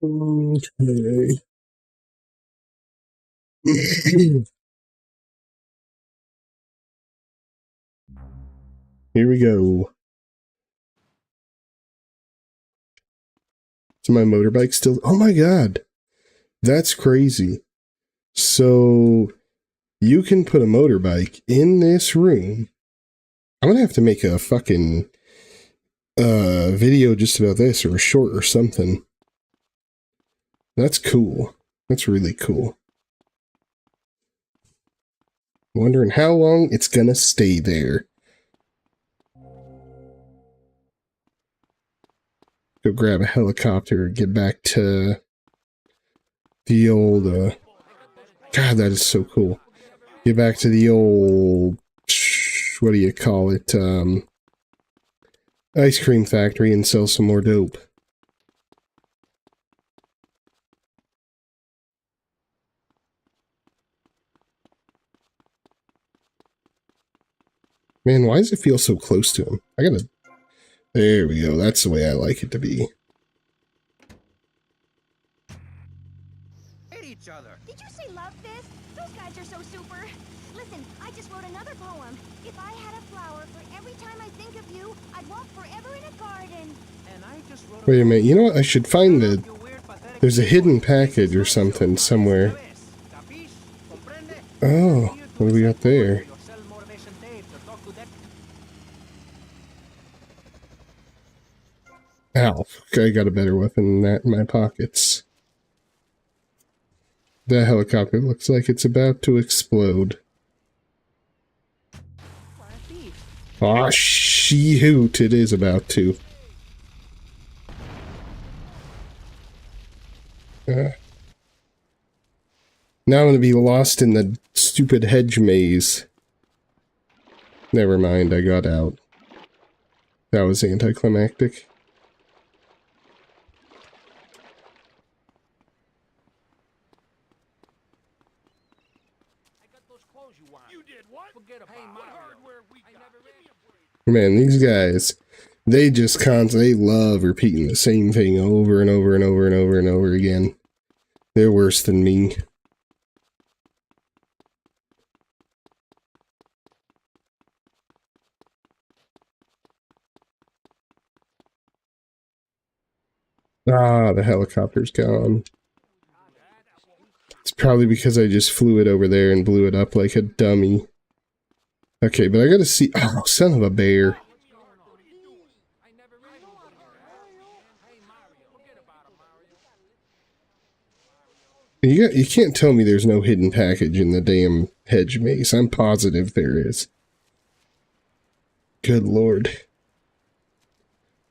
Okay. Here we go. So my motorbike still... Oh my god! That's crazy. So, you can put a motorbike in this room. I'm gonna have to make a fucking video just about this, or a short or something. That's cool. That's really cool. Wondering how long it's gonna stay there. Go grab a helicopter and get back to the old, God, that is so cool. Get back to the old, what do you call it, ice cream factory and sell some more dope. Man, why does it feel so close to him? I gotta... There we go. That's the way I like it to be. Hate each other. Did you say love this? Those guys are so super. Listen, I just wrote another poem. If I had a flower for every time I think of you, I'd walk forever in a garden. And I just wrote Wait a minute. You know what? I should find the... There's a hidden package or something somewhere. Oh, what do we got there? Ow, I got a better weapon than that in my pockets. That helicopter looks like it's about to explode. Aw, she-hoot, it is about to. Now I'm gonna be lost in the stupid hedge maze. Never mind, I got out. That was anticlimactic. Man, these guys, they just constantly love repeating the same thing over and over and over and over and over again. They're worse than me. Ah, the helicopter's gone. It's probably because I just flew it over there and blew it up like a dummy. Okay, but I gotta see... Oh, son of a bear. You can't tell me there's no hidden package in the damn hedge maze. I'm positive there is. Good lord.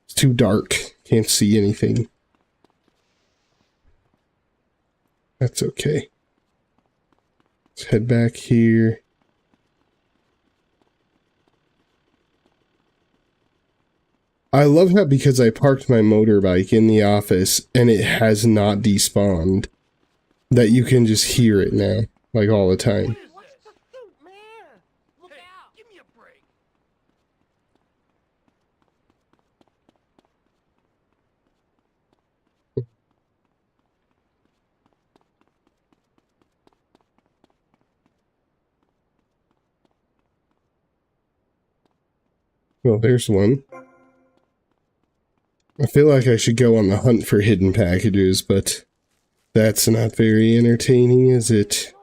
It's too dark. Can't see anything. That's okay. Let's head back here. I love how because I parked my motorbike in the office and it has not despawned, that you can just hear it now, like all the time. Well, there's one. I feel like I should go on the hunt for hidden packages, but that's not very entertaining, is it?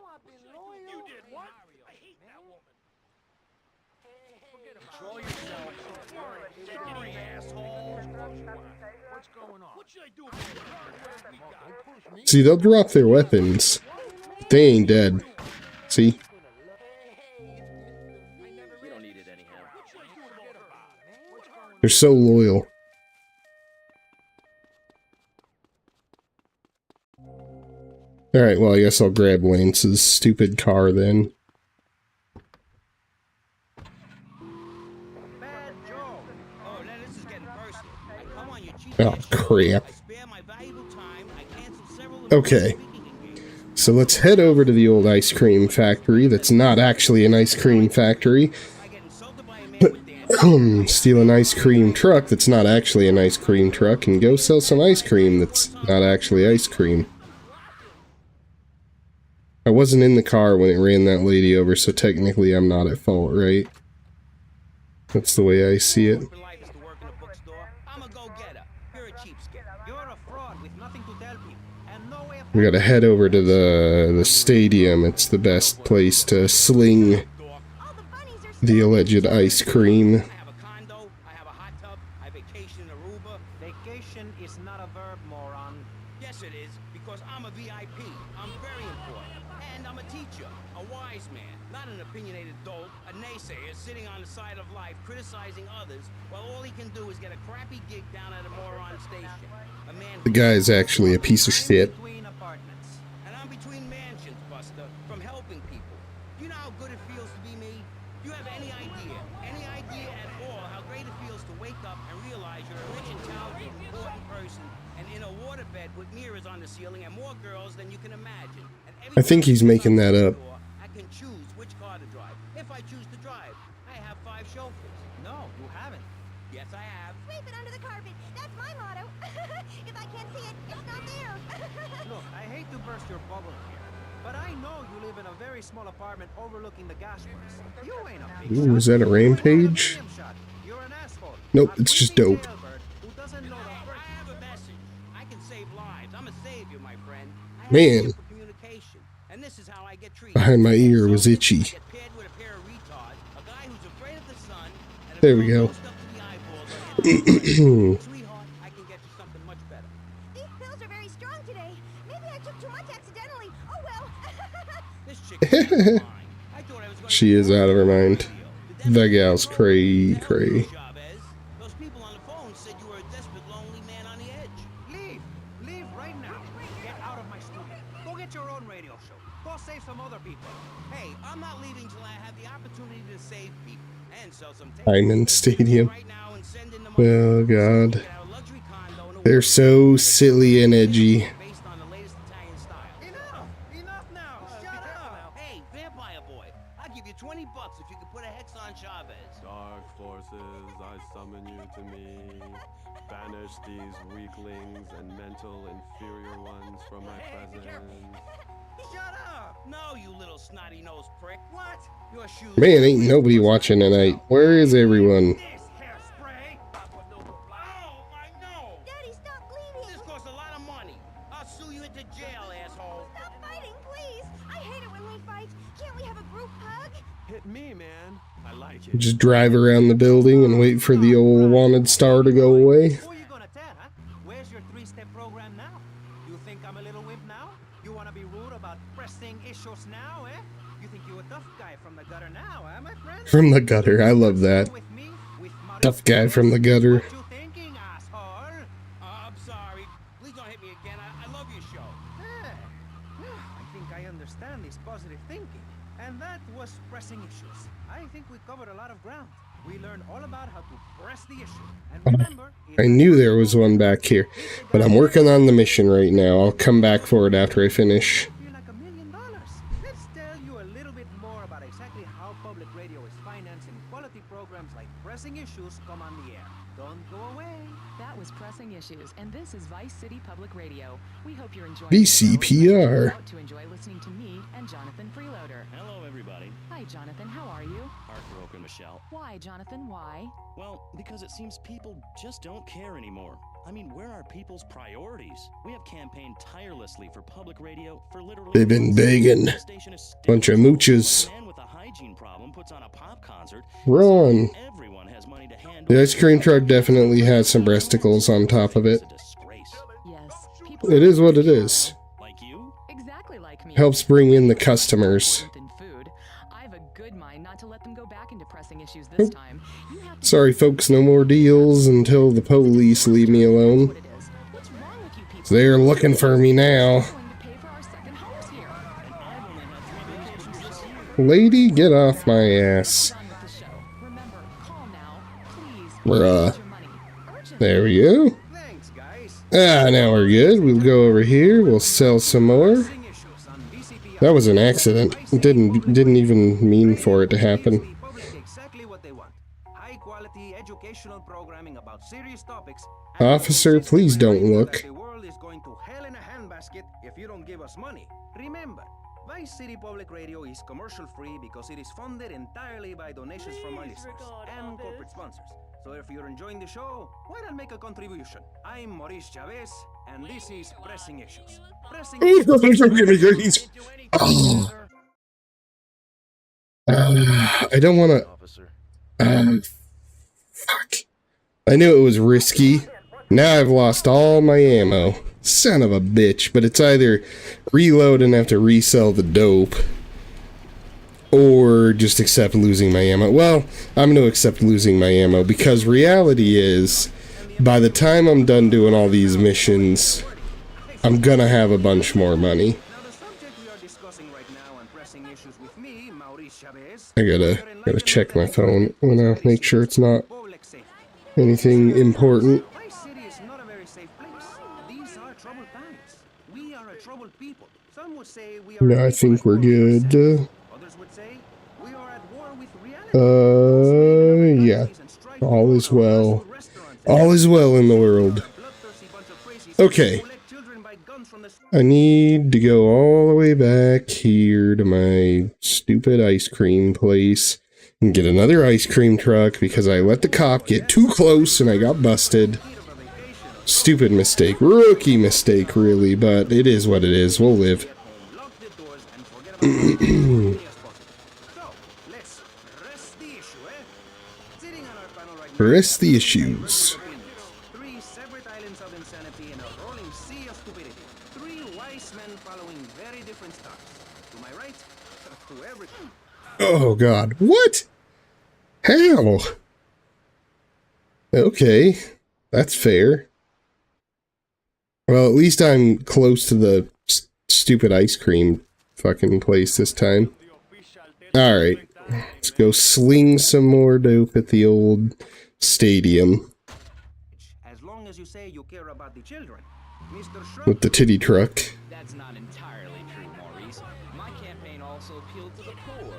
See, they'll drop their weapons. They ain't dead. See? They're so loyal. Alright, well, I guess I'll grab Lance's stupid car then. Oh, crap. Okay. So let's head over to the old ice cream factory that's not actually an ice cream factory. Steal an ice cream truck that's not actually an ice cream truck and go sell some ice cream that's not actually ice cream. I wasn't in the car when it ran that lady over, so technically I'm not at fault, right? That's the way I see it. We gotta head over to the stadium. It's the best place to sling the alleged ice cream. Vacation is not a verb, moron. Yes, it is, because I'm a VIP. I'm very important. And I'm a teacher, a wise man, not an opinionated dolt, a naysayer sitting on the side of life criticizing others while all he can do is get a crappy gig down at a moron station. A man The guy's actually a piece of shit. And I'm between mansions, Buster, from helping people. Do you know how good it feels to be me? Do you have any idea at all how great it feels to wake up and realize you're a rich, intelligent, important person and in a waterbed with mirrors on the ceiling and more girls than you can imagine. And I think he's making that up. I can choose which car to drive. If I choose to drive, I have 5 chauffeurs. No, you haven't. Yes, I have. Sweep it under the carpet. That's my motto. If I can't see it, it's not there. Look, I hate to burst your bubble here, but I know you live in a very small apartment overlooking the gas works. You ain't a big Ooh, is that a rampage? You're an asshole. Nope, it's just dope. Who doesn't know the I have a message. I can save lives. I'm a savior, my friend. I have Man. a gift for communication, and this is how I get treated. Behind my ear was itchy. Get paired with a pair of retards, a guy who's afraid of the sun, and a There we girl go. closed up to the eyeballs on the Sweetheart, I can get you something much better. These pills are very strong today. Maybe I took too much accidentally. Oh well. This chick is out of line. I thought I was gonna She is out of her mind. That gal's cray. Chavez, those people on the phone said you were a desperate, lonely man on the edge. Leave right now. Get out of my studio. Go get your own radio show. Go save some other people. Hey, I'm not leaving till I have the opportunity to save people and sell some tapes. Diamond Stadium. Right now and send in the money. Oh god. Get out a luxury condo in the They're so silly and edgy. based on the latest Italian style. Enough now. Shut up. Hey, vampire boy, I'll give you $20 if you can put a hex on Chavez. Dark forces, I summon you to me. Banish these weaklings and mental inferior ones from my presence. Shut up! No, you little snotty-nosed prick. What? Your shoes. Man, ain't nobody watching tonight. Where is everyone? This hairspray. Oh, my nose. Daddy, stop bleeding. This costs a lot of money. I'll sue you into jail, asshole. Stop fighting, please. I hate it when we fight. Can't we have a group hug? Hit me, man. I like it. Just drive around the building and wait for the old wanted star to go away. Who are you gonna tell, huh? Where's your 3-step program now? You think I'm a little wimp now? You wanna be rude about pressing issues now, eh? You think you're a tough guy from the gutter now, eh, my friend? From the gutter, I love that. With me, with Tough guy from the gutter. What you thinking, asshole? I'm sorry. Please don't hit me again. I love your show. I think I understand this positive thinking. And that was pressing issues. I think we covered a lot of ground. We learned all about how to press the issue. And remember, I knew there was one back here, but I'm working on the mission right now. I'll come back for it after I finish. you're like $1 million. Let's tell you a little bit more about exactly how public radio is financing quality programs like Pressing Issues come on the air. Don't go away. That was Pressing Issues, and this is Vice City Public Radio. We hope you're enjoying VCPR. Out to enjoy listening to me and Jonathan Freeloader. Hello, everybody. Hi, Jonathan. How are you? Heartbroken, Michelle. Why, Jonathan? Why? Well, because it seems people just don't care anymore. I mean, where are people's priorities? We have campaigned tirelessly for public radio for literally... They've been begging. The station is Bunch of mooches. A man with a hygiene problem puts on a pop concert. Run. Everyone has money to handle. The ice cream truck definitely has some breasticles on top of it. It's a disgrace. Yes. People It is what it is. Like you? exactly like me. Helps bring in the customers. Than food. I have a good mind not to let them go back into pressing issues this time. You have to Sorry, folks, no more deals until the police leave me alone. what it is. What's wrong with you people? They're looking for me now. We're going to pay for our second homes here. I've only had 3 vacations this year. Lady, get off my ass. Done with the show. Remember, call now, please. Bruh. Use your money. Urgently. There we go. Thanks, guys. Ah, now we're good. We'll go over here. We'll sell some more. Pressing Issues on VCPR. That was an accident. Didn't even mean for it to happen. Public exactly what they want. High quality educational programming about serious topics. Officer, please don't look. The world is going to hell in a handbasket if you don't give us money. Remember, Vice City Public Radio is commercial free because it is funded entirely by donations from our listeners and corporate sponsors. So if you're enjoying the show, why not make a contribution? I'm Maurice Chavez, and this is Pressing Issues. Pressing Issues. Oh. I don't want to. Fuck. I knew it was risky. Now I've lost all my ammo. Son of a bitch. But it's either reload and have to resell the dope, or just accept losing my ammo. Well, I'm going to accept losing my ammo, because reality is, by the time I'm done doing all these missions, I'm going to have a bunch more money. Now the subject we are discussing right now on Pressing Issues with me, Maurice Chavez. I gotta check my phone. I'm gonna make sure it's not anything important. Vice City is not a very safe place. These are troubled times. We are a troubled people. Some would say we are. No, I think we're good. Others would say we are at war with reality. Yeah. All is well. All is well in the world. Okay. I need to go all the way back here to my stupid ice cream place and get another ice cream truck because I let the cop get too close and I got busted. Stupid mistake. Rookie mistake, really, but it is what it is. We'll live. Rest the issues. Three separate islands of insanity and a rolling sea of stupidity. Three wise men following very different stars. To my right, to everything. Oh god. What? How? Okay. That's fair. Well, at least I'm close to the stupid ice cream fucking place this time. Alright. Let's go sling some more dope at the old stadium. As long as you say you care about the children, Mr. Shrub. With the titty truck. That's not entirely true, Maurice. My campaign also appealed to the poor,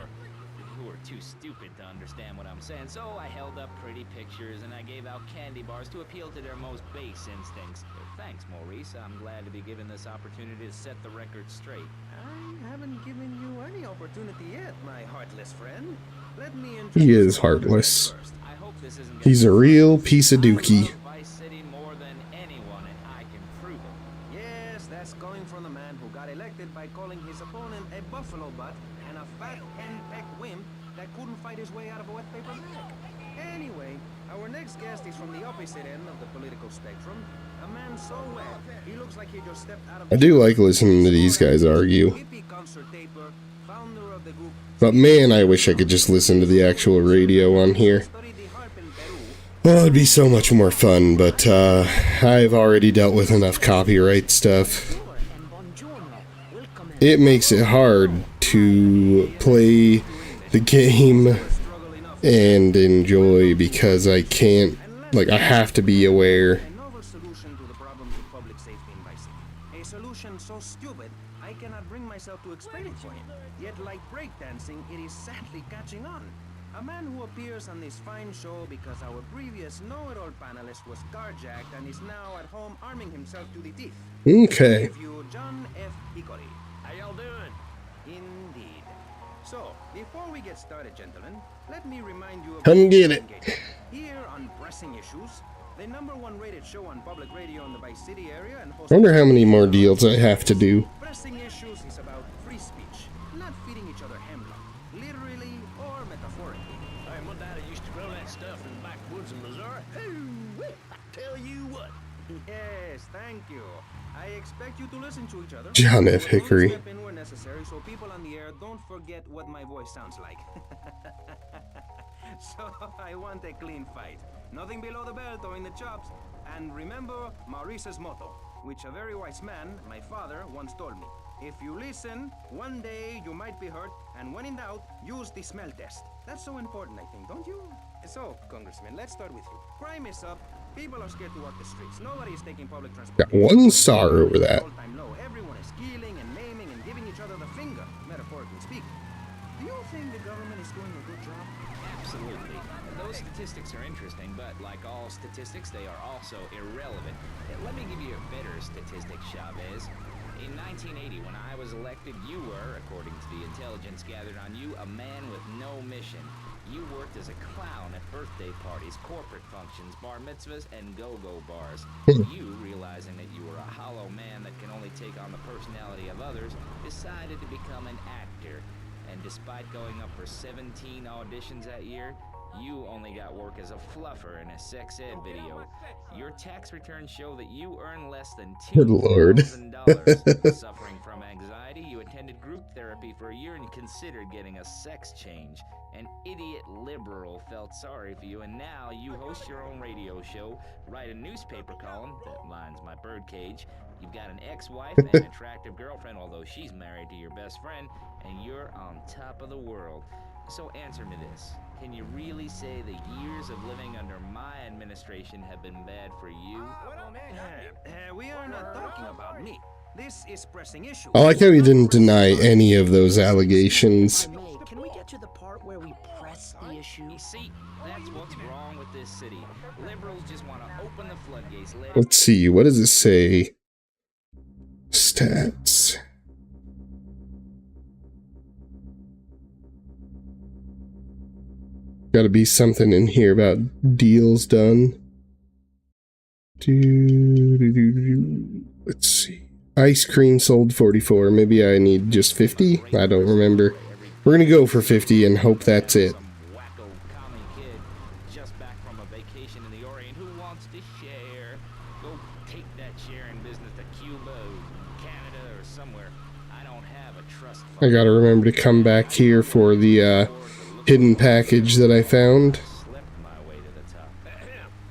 who are too stupid to understand what I'm saying. So I held up pretty pictures and I gave out candy bars to appeal to their most base instincts. Thanks, Maurice. I'm glad to be given this opportunity to set the record straight. I haven't given you any opportunity yet, my heartless friend. Let me He is heartless. First, I hope this isn't He's a real piece of dookie. I love Vice City more than anyone, and I can prove it. Yes, that's coming from the man who got elected by calling his opponent a buffalo butt and a fat henpecked wimp that couldn't fight his way out of a wet paper bag. Anyway, our next guest is from the opposite end of the political spectrum. A man so wet, he looks like he just stepped out of I do like listening to these guys argue. hippie concert taper, founder of the group. But man, I wish I could just listen to the actual radio on here. Studied the harp in Peru. Well, it'd be so much more fun, but I've already dealt with enough copyright stuff. It makes it hard to play the game and enjoy because I can't, like, I have to be aware. A novel solution to the problems of public safety in Vice City. A solution so stupid, I cannot bring myself to explain it for him. Yet like breakdancing, it is sadly catching on. A man who appears on this fine show because our previous know-it-all panelist was carjacked and is now at home arming himself to the teeth. Okay. Give you John F. Hickory. How y'all doing? Indeed. So, before we get started, gentlemen, let me remind you of Come get it. Here on Pressing Issues, the #1 rated show on public radio in the Vice City area and I wonder how many more deals I have to do. Pressing Issues is about free speech, not feeding each other hemlock, literally or metaphorically. Hey, my daddy used to grow that stuff in the backwoods of Missouri. Tell you what. Yes, thank you. I expect you to listen to each other. John F. Hickory. Step in where necessary so people on the air don't forget what my voice sounds like. So I want a clean fight. Nothing below the belt or in the chops. And remember Maurice's motto, which a very wise man, my father, once told me. If you listen, one day you might be hurt, and when in doubt, use the smell test. That's so important, I think, don't you? So, Congressman, let's start with you. Crime is up. People are scared to walk the streets. Nobody is taking public transport. Got one star over that. All-time low. Everyone is killing and maiming and giving each other the finger, metaphorically speaking. Do you think the government is doing a good job? Absolutely. Those statistics are interesting, but like all statistics, they are also irrelevant. Let me give you a better statistic, Chavez. In 1980, when I was elected, you were, according to the intelligence gathered on you, a man with no mission. You worked as a clown at birthday parties, corporate functions, bar mitzvahs, and go-go bars. You, realizing that you were a hollow man that can only take on the personality of others, decided to become an actor. And despite going up for 17 auditions that year, you only got work as a fluffer in a sex ed video. Your tax returns show that you earn less than Good Lord. $2,000. Suffering from anxiety, you attended group therapy for a year and considered getting a sex change. An idiot liberal felt sorry for you, and now you host your own radio show, write a newspaper column that lines my birdcage. You've got an ex-wife and an attractive girlfriend, although she's married to your best friend, and you're on top of the world. So answer me this. Can you really say the years of living under my administration have been bad for you? We are not talking about me. This is pressing issue. I like how he didn't deny any of those allegations. Can we get to the part where we press the issue? You see, that's what's wrong with this city. Liberals just want to open the floodgates. Let's see, what does it say? Stats. Gotta be something in here about deals done. Let's see. Ice cream sold 44. Maybe I need just 50? I don't remember. We're gonna go for 50 and hope that's it. Some wacko commie kid just back from a vacation in the Orient who wants to share. Go take that sharing business to Cuba, Canada, or somewhere. I don't have a trust fund. I gotta remember to come back here for the hidden package that I found. Slept my way to the top.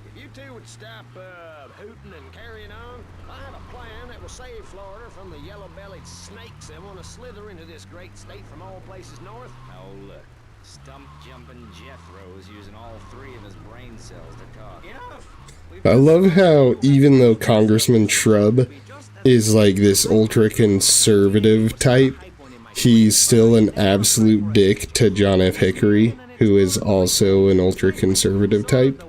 If you two would stop hooting and carrying on, I have a plan that will save Florida from the yellow-bellied snakes that want to slither into this great state from all places north. Oh, look. Stump-jumping Jethro's using all three of his brain cells to talk. I love how even though Congressman Shrub is like this ultra-conservative type, he's still an absolute dick to John F. Hickory, who is also an ultra-conservative type.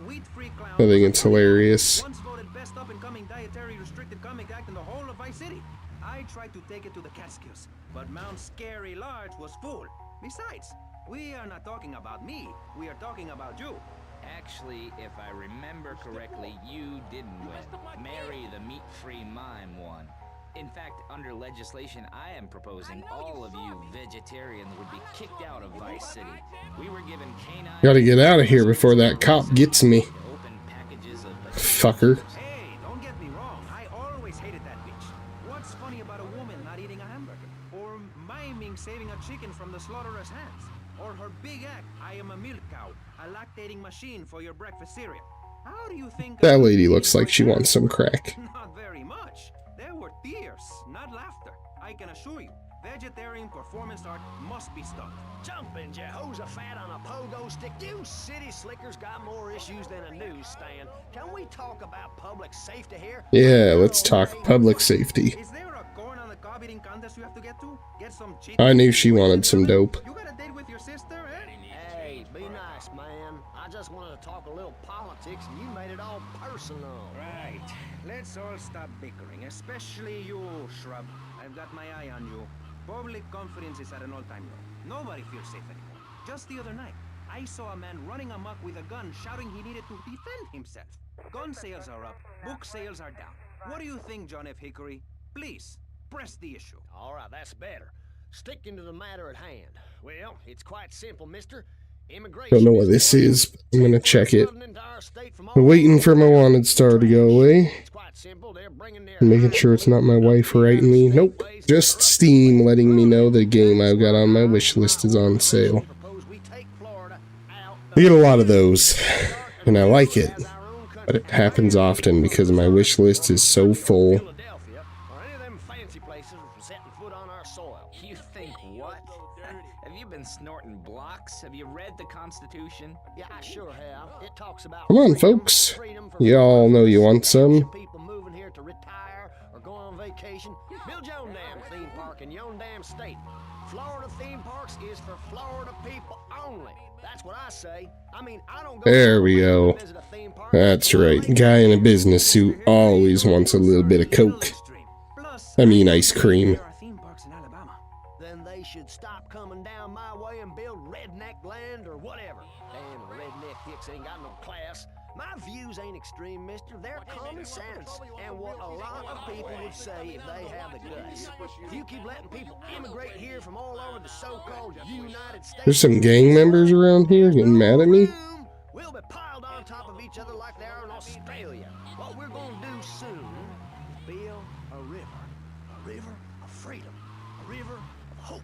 I think it's hilarious. Once voted best up-and-coming dietary restricted comic act in the whole of Vice City. I tried to take it to the Catskills, but Mount Scary Large was full. Besides, we are not talking about me. We are talking about you. Actually, if I remember correctly, you didn't win. Mary the meat-free mime won. In fact, under legislation I am proposing, all of you vegetarians would be kicked out of Vice City. We were given canine... Gotta get out of here before that cop gets me. Open packages of... Fucker. Hey, don't get me wrong. I always hated that bitch. What's funny about a woman not eating a hamburger? Or miming saving a chicken from the slaughterer's hands? Or her big act, I am a milk cow, a lactating machine for your breakfast cereal. How do you think... That lady looks like she wants some crack. Not very much. There were tears, not laughter. I can assure you, vegetarian performance art must be stopped. Jumping Jehoshaphat on a pogo stick. You city slickers got more issues than a newsstand. Can we talk about public safety here? Yeah, let's talk public safety. Is there a corn on the cob eating contest you have to get to? Get some cheat. I knew she wanted some dope. You got a date with your sister, eh? Hey, be nice, man. I just wanted to talk a little politics, and you made it all personal. Right. Let's all stop bickering, especially you, Shrub. I've got my eye on you. Public confidence is at an all-time low. Nobody feels safe anymore. Just the other night, I saw a man running amok with a gun, shouting he needed to defend himself. Gun sales are up, book sales are down. What do you think, John F. Hickory? Please, press the issue. All right, that's better. Sticking to the matter at hand. Well, it's quite simple, mister. Immigration. Don't know what this is, but I'm gonna check it. I'm waiting for my wanted star to go away. It's quite simple. They're bringing their I'm making sure it's not my wife writing me. Nope. Just Steam letting me know the game I've got on my wish list is on sale. I get a lot of those, and I like it, but it happens often because my wish list is so full. Philadelphia or any of them fancy places for setting foot on our soil. You think what? Have you been snorting blocks? Have you read the Constitution? Yeah, I sure have. It talks about Come on, freedom, folks. freedom for Y'all know you want some. people moving here to retire or go on vacation, build your own damn theme park in your own damn state. Florida theme parks is for Florida people only. That's what I say. I mean, I don't go There we go. visit a theme park. That's right. Guy in a business suit always wants a little bit of Coke. I mean ice cream. There are theme parks in Alabama. Then they should stop coming down my way and build redneck land or whatever. Damn redneck dicks ain't got no class. My views ain't extreme, mister. They're common sense. And what a lot of people would say if they have the guts. If you keep letting people immigrate here from all over the so-called United States... There's some gang members around here getting mad at me. We'll be piled on top of each other like they are in Australia. What we're gonna do soon is build a river of freedom, a river of hope,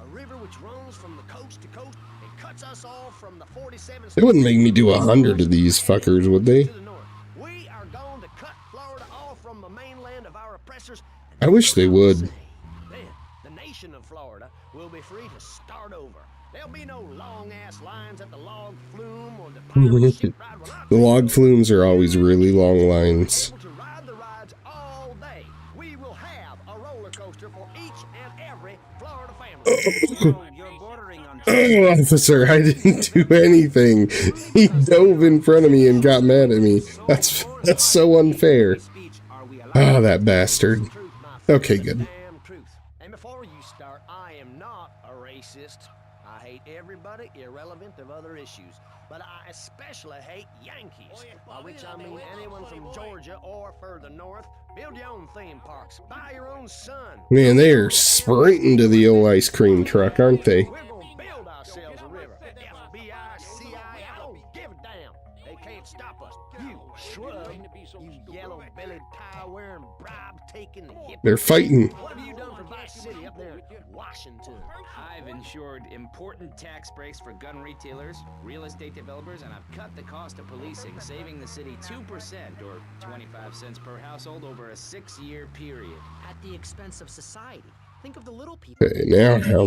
a river which runs from the coast to coast and cuts us off from the 47 They wouldn't make me do 100 of these fuckers, would they? to the north. We are going to cut Florida off from the mainland of our oppressors. I wish they would. Then the nation of Florida will be free to start over. There'll be no long-ass lines at the log flume or the pirate ship ride. The log flumes are always really long lines. Able to ride the rides all day. We will have a roller coaster for each and every Florida family. You're bordering on Oh, officer, I didn't do anything. He dove in front of me and got mad at me. That's so unfair. speech. Are we allowed? Ah, that bastard. Truth, my friend, Okay, the good. damn truth. And before you start, I am not a racist. I hate everybody, irrelevant of other issues. But I especially hate Yankees, by which I mean anyone from Georgia or further north. Build your own theme parks. Buy your own sun. Man, they are sprinting to the old ice cream truck, aren't they? We're gonna build ourselves a river. FBI, CIA, I don't give a damn. They can't stop us. You shrub, you yellow-bellied, tie-wearing, bribe-taking hippie. They're fighting. What have you done for Vice City up there in Washington? I've ensured important tax breaks for gun retailers, real estate developers, and I've cut the cost of policing, saving the city 2% or 25 cents per household over a 6-year period. At the expense of society. Think of the little people. Okay, now how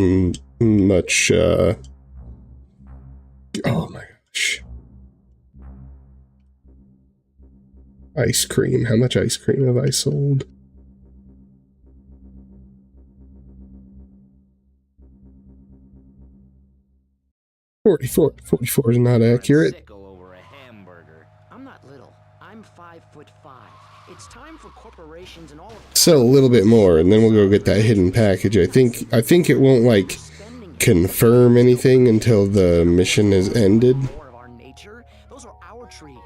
much, oh my gosh. Ice cream. How much ice cream have I sold? $44 is not accurate. Sickle over a hamburger. I'm not little. I'm 5'5". It's time for corporations and all of Sell a little bit more, and then we'll go get that hidden package. I think it won't, like, spending confirm anything until the mission is ended. more of our nature. Those are our trees.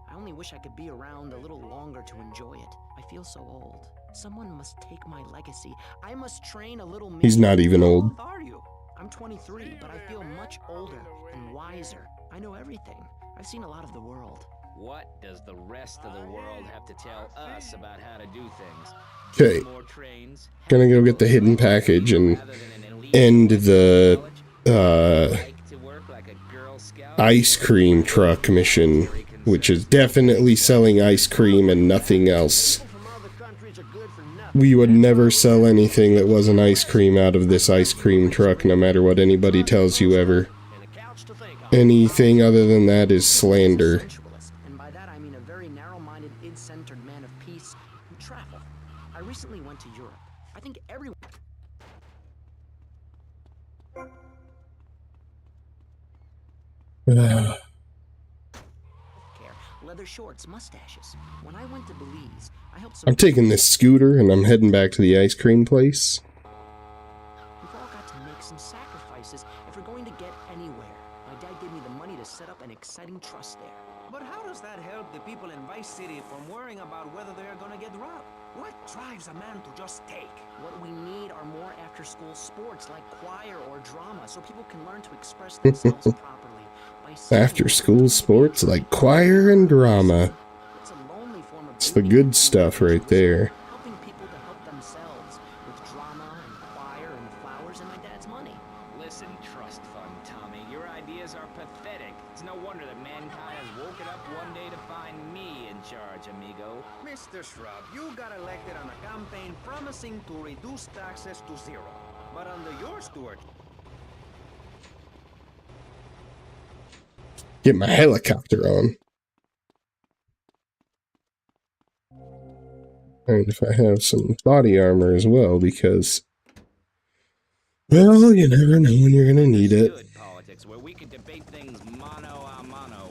I only wish I could be around a little longer to enjoy it. I feel so old. Someone must take my legacy. I must train a little He's me. not even old. How old are you? I'm 23, but I feel much older and wiser. I know everything. I've seen a lot of the world. What does the rest of the world have to tell us about how to do things? Okay, More trains, gonna go get the hidden package and rather than an elite end the like to work like a Girl Scout. ice cream truck mission, which is definitely selling ice cream and nothing else. People from other countries are good for nothing. We would never sell anything that wasn't ice cream out of this ice cream truck, no matter what anybody tells you ever. And a couch to think of. Anything other than that is slander. Sensualist, and by that I mean a very narrow-minded, id-centered man of peace who travel. I recently went to Europe. I think everyone care. Leather shorts, mustaches. When I went to Belize, I helped some I'm taking this scooter and I'm heading back to the ice cream place. We've all got to make some sacrifices if we're going to get anywhere. My dad gave me the money to set up an exciting trust there. But how does that help the people in Vice City from worrying about whether they're gonna get robbed? What drives a man to just take? What we need are more after-school sports like choir or drama so people can learn to express themselves properly. By singing After school sports like choir and drama. It's a lonely form of It's the beauty. good stuff right there. Helping people to help themselves with drama and choir and flowers and my dad's money. Listen, trust fund Tommy, your ideas are pathetic. It's no wonder that mankind has woken up one day to find me in charge, amigo. Mr. Shrub, you got elected on a campaign promising to reduce taxes to zero. But under your stewardship, Get my helicopter on. And if I have some body armor as well, because, well, you never know when you're gonna need it. Good politics, where we can debate things mano a mano,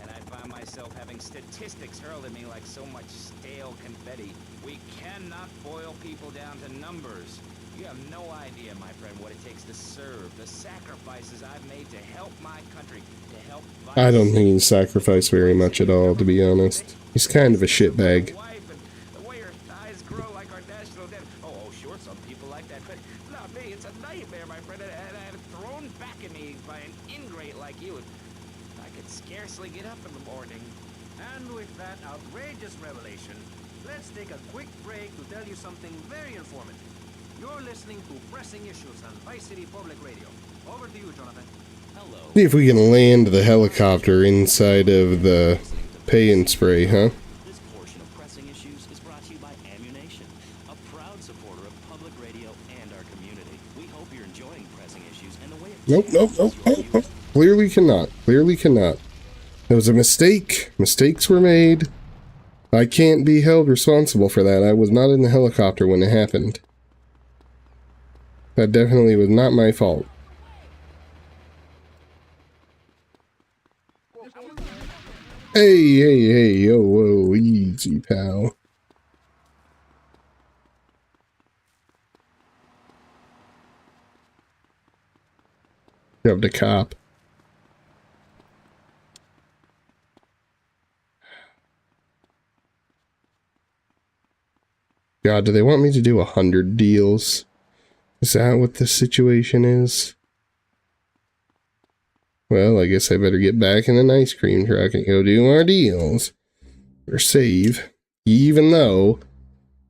and I find myself having statistics hurled at me like so much stale confetti. We cannot boil people down to numbers. You have no idea, my friend, what it takes to serve, the sacrifices I've made to help my country, to help. I don't think he's sacrificed very much at all, to be honest. He's kind of a shitbag. The way her thighs grow like our national debt. Oh, sure, some people like that, but not me. It's a nightmare, my friend, and I have it thrown back at me by an ingrate like you. I could scarcely get up in the morning. And with that outrageous revelation, let's take a quick break to tell you something very informative. You're listening to Pressing Issues on Vice City Public Radio. Over to you, Jonathan. Hello. See if we can land the helicopter inside of the pay and spray, huh? This portion of Pressing Issues is brought to you by Ammunition, a proud supporter of public radio and our community. We hope you're enjoying Pressing Issues and the way it Nope. Clearly cannot. Clearly cannot. It was a mistake. Mistakes were made. I can't be held responsible for that. I was not in the helicopter when it happened. That definitely was not my fault. Hey, yo, whoa, easy, pal. Grabbed a cop. God, do they want me to do 100 deals? Is that what the situation is? Well, I guess I better get back in an ice cream truck and go do more deals. Or save. Even though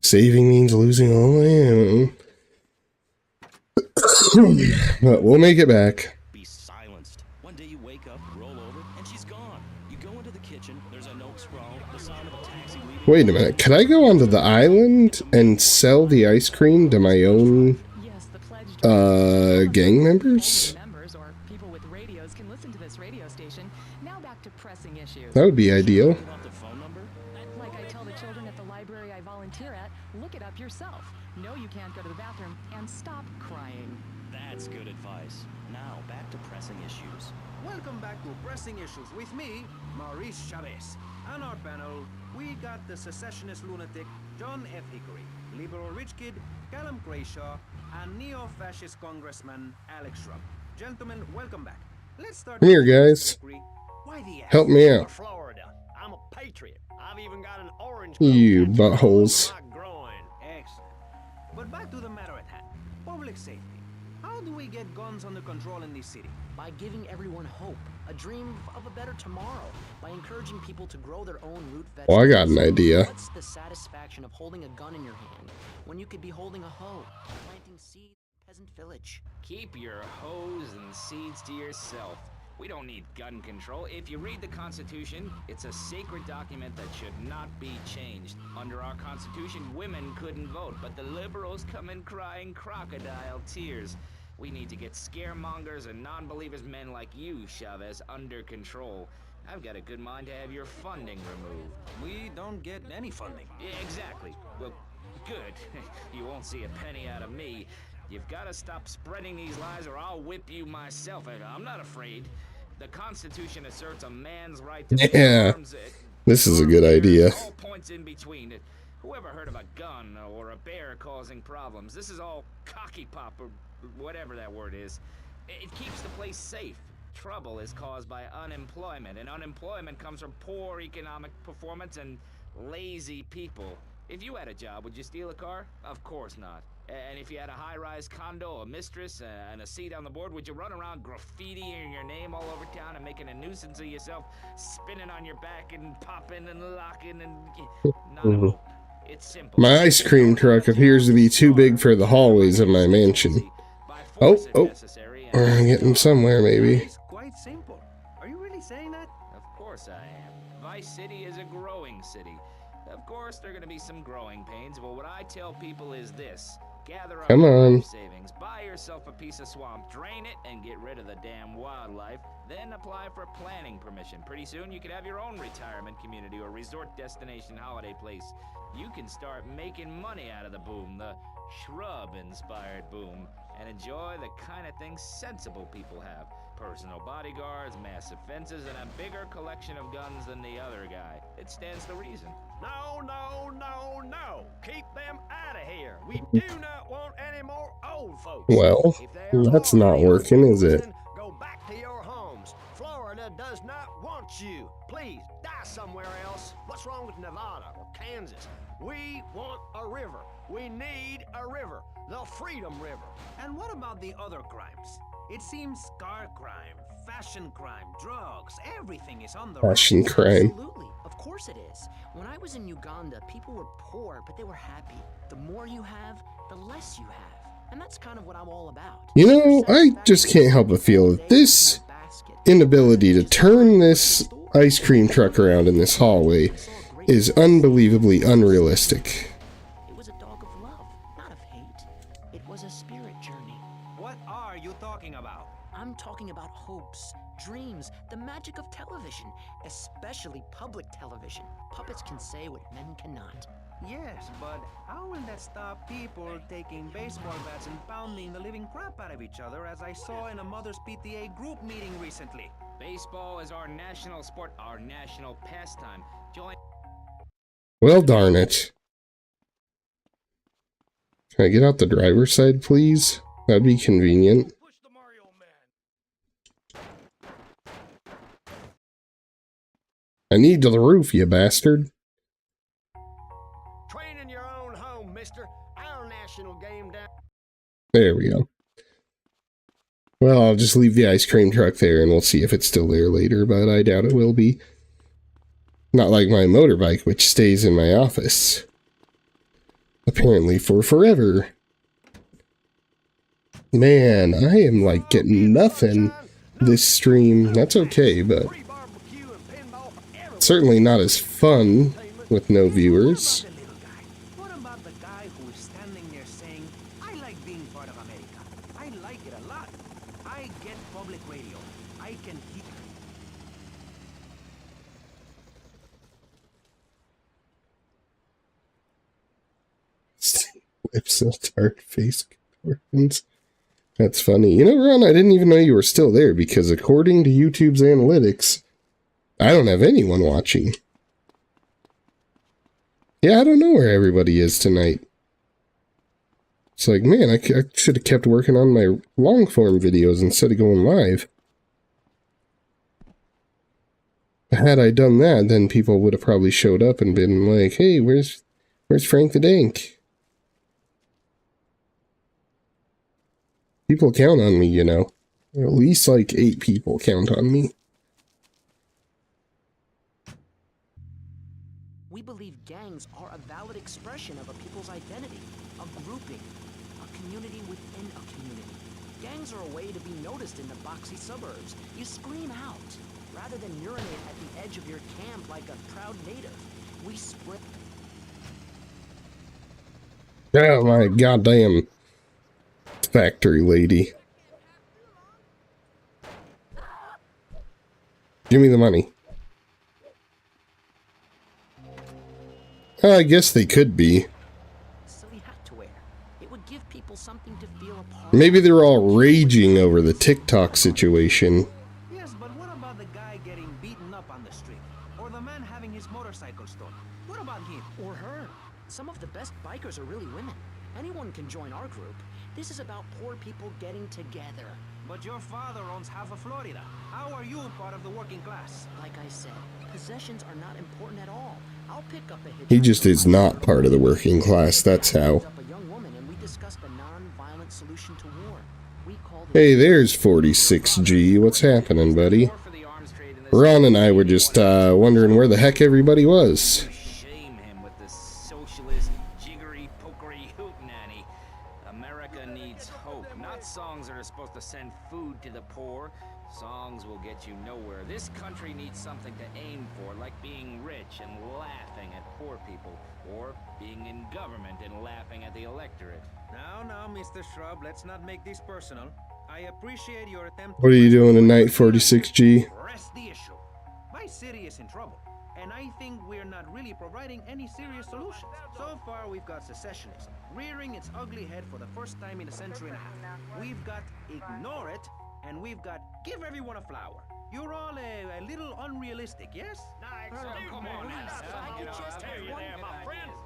saving means losing all I am. But we'll make it back. be silenced. One day you wake up, roll over, and she's gone. You go into the kitchen, there's a note scrawl, the sound of a taxi leaving. Wait a minute. Could I go onto the island and sell the ice cream to my own Yes, the pledge gang members? members or people with radios can listen to this radio station. Now back to pressing issues. That would be ideal. Give out the phone number? Like I tell the children at the library I volunteer at, look it up yourself. No, you can't go to the bathroom, and stop crying. That's good advice. Now, back to Pressing Issues. Welcome back to Pressing Issues with me, Maurice Chavez. On our panel, we got the secessionist lunatic John F. Hickory, liberal rich kid Callum Crayshaw, and neo-fascist congressman Alex Shrub. Gentlemen, welcome back. Let's start. Come here, guys. Why the Help me For out. Florida. I'm a patriot. I've even got an orange. You tattooed on buttholes. my groin. Excellent. But back to the matter at hand. Public safety. How do we get guns under control in this city? By giving everyone hope, a dream of a better tomorrow, by encouraging people to grow their own root vegetables. Well, I got an idea. What's the satisfaction of holding a gun in your hand when you could be holding a hoe, planting seeds in a peasant village? Keep your hoes and seeds to yourself. We don't need gun control. If you read the Constitution, it's a sacred document that should not be changed. Under our Constitution, women couldn't vote, but the liberals come in crying crocodile tears. We need to get scaremongers and non-believers, men like you, Chavez, under control. I've got a good mind to have your funding removed. We don't get any funding. Yeah, exactly. Well, good. You won't see a penny out of me. You've got to stop spreading these lies or I'll whip you myself. I'm not afraid. The Constitution asserts a man's right to Yeah. arms. This is a good idea. All points in between. Whoever heard of a gun or a bear causing problems? This is all cocky pop or whatever that word is. It keeps the place safe. Trouble is caused by unemployment, and unemployment comes from poor economic performance and lazy people. If you had a job, would you steal a car? Of course not. And if you had a high-rise condo, a mistress, and a seat on the board, would you run around graffitiing your name all over town and making a nuisance of yourself, spinning on your back and popping and locking and... Not a hope. It's simple. My ice cream truck appears to be too big for the hallways of my mansion. Oh, I'm getting somewhere, maybe. It's quite simple. Are you really saying that? Of course I am. Vice City is a growing city. Of course, there are going to be some growing pains, but what I tell people is this. Gather up Come your on. life savings, buy yourself a piece of swamp, drain it, and get rid of the damn wildlife. Then apply for planning permission. Pretty soon you could have your own retirement community or resort destination holiday place. You can start making money out of the boom, the shrub-inspired boom, and enjoy the kind of things sensible people have. Personal bodyguards, massive fences, and a bigger collection of guns than the other guy. It stands to reason. No, no, no, no. Keep them out of here. We do not want any more old folks. Well, If there that's are not any old working, people is it? listening, go back to your homes. Florida does not want you. Please, die somewhere else. What's wrong with Nevada or Kansas? We want a river. We need a river. The Freedom River. And what about the other crimes? It seems car crime, fashion crime, drugs, everything is on the Fashion rise. crime. Absolutely. Of course it is. When I was in Uganda, people were poor, but they were happy. The more you have, the less you have. And that's kind of what I'm all about. You know, I just can't help but feel that this inability to turn this ice cream truck around in this hallway is unbelievably unrealistic. It was a dog of love, not of hate. It was a spirit journey. What are you talking about? I'm talking about hopes, dreams, the magic of television, especially public television. Puppets can say what men cannot. Yes, but how will that stop people taking baseball bats and pounding the living crap out of each other, as I saw in a mother's PTA group meeting recently? Baseball is our national sport, our national pastime. Join. Well, darn it. Can I get out the driver's side, please? That'd be convenient. I need to the roof, you bastard. Train in your own home, mister. Our national game down. There we go. Well, I'll just leave the ice cream truck there and we'll see if it's still there later, but I doubt it will be. Not like my motorbike, which stays in my office. Apparently for forever. Man, I am like getting nothing this stream. That's okay, but certainly not as fun with no viewers. What about the guy who is standing there saying, I like being part of America. I like it a lot. I get public radio. I can hear. Lips of tart face contortions. That's funny. You know, Ron, I didn't even know you were still there because according to YouTube's analytics, I don't have anyone watching. Yeah, I don't know where everybody is tonight. It's like, man, I should have kept working on my long-form videos instead of going live. Had I done that, then people would have probably showed up and been like, hey, where's Frank the Dank? People count on me, you know. At least like 8 people count on me. We believe gangs are a valid expression of a people's identity, a grouping, a community within a community. Gangs are a way to be noticed in the boxy suburbs. You scream out, rather than urinate at the edge of your camp like a proud native. We sprint. Oh my goddamn factory lady. Give me the money. I guess they could be. Silly hat to wear. It would give people something to feel a part. Maybe they're all raging over the TikTok situation. Yes, but what about the guy getting beaten up on the street? Or the man having his motorcycle stolen? What about him? Or her. Some of the best bikers are really women. Anyone can join our group. This is about poor people getting together. But your father owns half of Florida. How are you part of the working class? Like I said, possessions are not important at all. I'll pick up a hitchhiker. He just is not part of the working class, that's how. Up a young woman and we discussed a non-violent solution to war. We called it Hey, there's 46G. What's happening, buddy? Ron and I were just wondering where the heck everybody was. Shame him with this socialist, jiggery, pokery hootenanny. America needs hope, not songs that are supposed to send giving food to the poor. Songs will get you nowhere. This country needs something to aim for, like being rich and laughing at poor people, or being in government and laughing at the electorate. Now, Mr. Shrub, let's not make this personal. I appreciate your attempt. What are you doing tonight, 46G? Press the issue. My city is in trouble, and I think we're not really providing any serious solutions. So far, we've got secessionism rearing its ugly head for the first time in a century and a half. We've got ignore it, and we've got give everyone a flower. You're all a little unrealistic, yes? Come on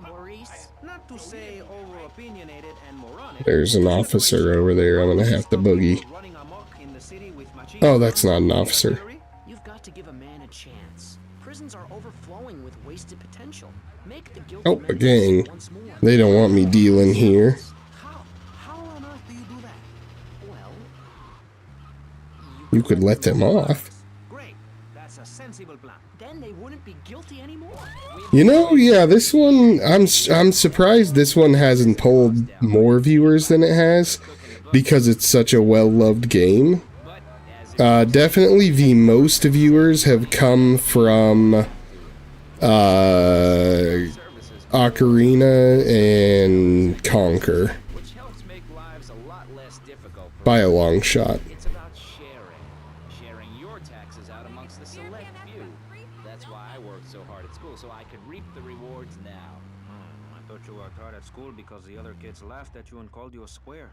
Maurice? Not to say over-opinionated and moronic. There's an officer over there. I'm gonna have to boogie. Running amok in the city with machine Oh, that's not an officer. You've got to give a man a chance. Prisons are overflowing with wasted potential. Make the guilty Oh, men a gang. suffer once more. They don't want me dealing here. How on earth do you do that? Well, You could let them off. Great. That's a sensible plan. then they wouldn't be guilty anymore. You know, yeah, this one, I'm surprised this one hasn't pulled more viewers than it has, because it's such a well-loved game. Definitely the most viewers have come from Ocarina and Conquer which helps make lives a lot less difficult for by a long shot. It's about sharing your taxes out amongst the select few. That's why I worked so hard at school, so I could reap the rewards now. I thought you worked hard at school because the other kids laughed at you and called you a square.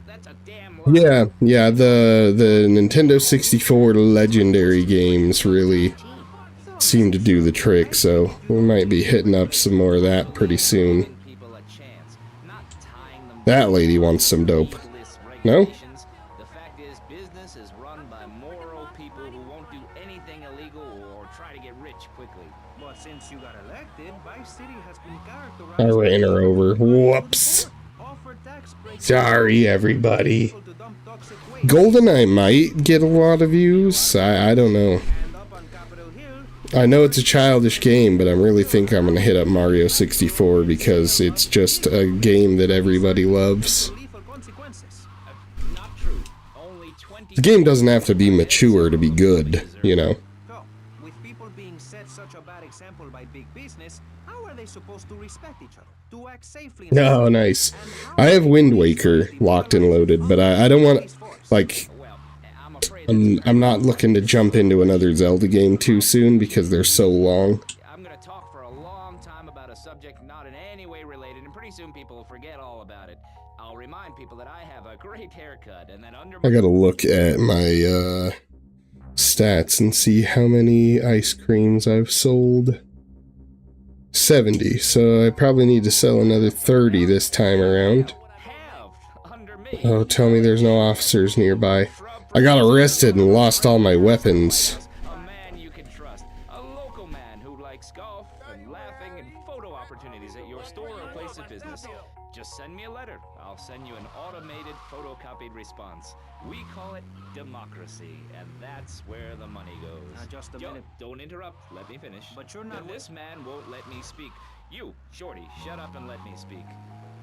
That's a damn lie. Yeah, the Nintendo 64 legendary games really seem to do the trick, so we might be hitting up some more of that pretty soon. People a chance, not tying them That lady wants some dope. ridiculous No? regulations. The fact is, business is run by moral people who won't do anything illegal or try to get rich quickly. But since you got elected, Vice City has been characterized. I ran her over. Whoops. Offered tax breaks Sorry, everybody. to dump toxic waste. GoldenEye might get a lot of views. I don't know. And up on Capitol Hill, I know it's a childish game, but I really think I'm gonna hit up Mario 64 because it's just a game that everybody loves. lethal consequences. Not true. Only 20. The game doesn't have to be mature to be good, you know. So, with people being set such a bad example by big business, how are they supposed to respect each other? To act safely in Oh, nice. I have Wind Waker locked and loaded, but I don't want, like, Well, I'm afraid I'm not looking to jump into another Zelda game too soon because they're so long. I'm gonna talk for a long time about a subject not in any way related, and pretty soon people will forget all about it. I'll remind people that I have a great haircut, and that under I gotta look at my stats and see how many ice creams I've sold. 70, so I probably need to sell another 30 this time around. halved under me. Oh, tell me there's no officers nearby. I got arrested and lost all my weapons. A man you can trust, a local man who likes golf and laughing and photo opportunities at your store or place of business. Just send me a letter. I'll send you an automated photocopied response. We call it democracy, and that's where the money goes. Now, just a minute. Don't interrupt. Let me finish. But you're not- This man won't let me speak. You, Shorty, shut up and let me speak.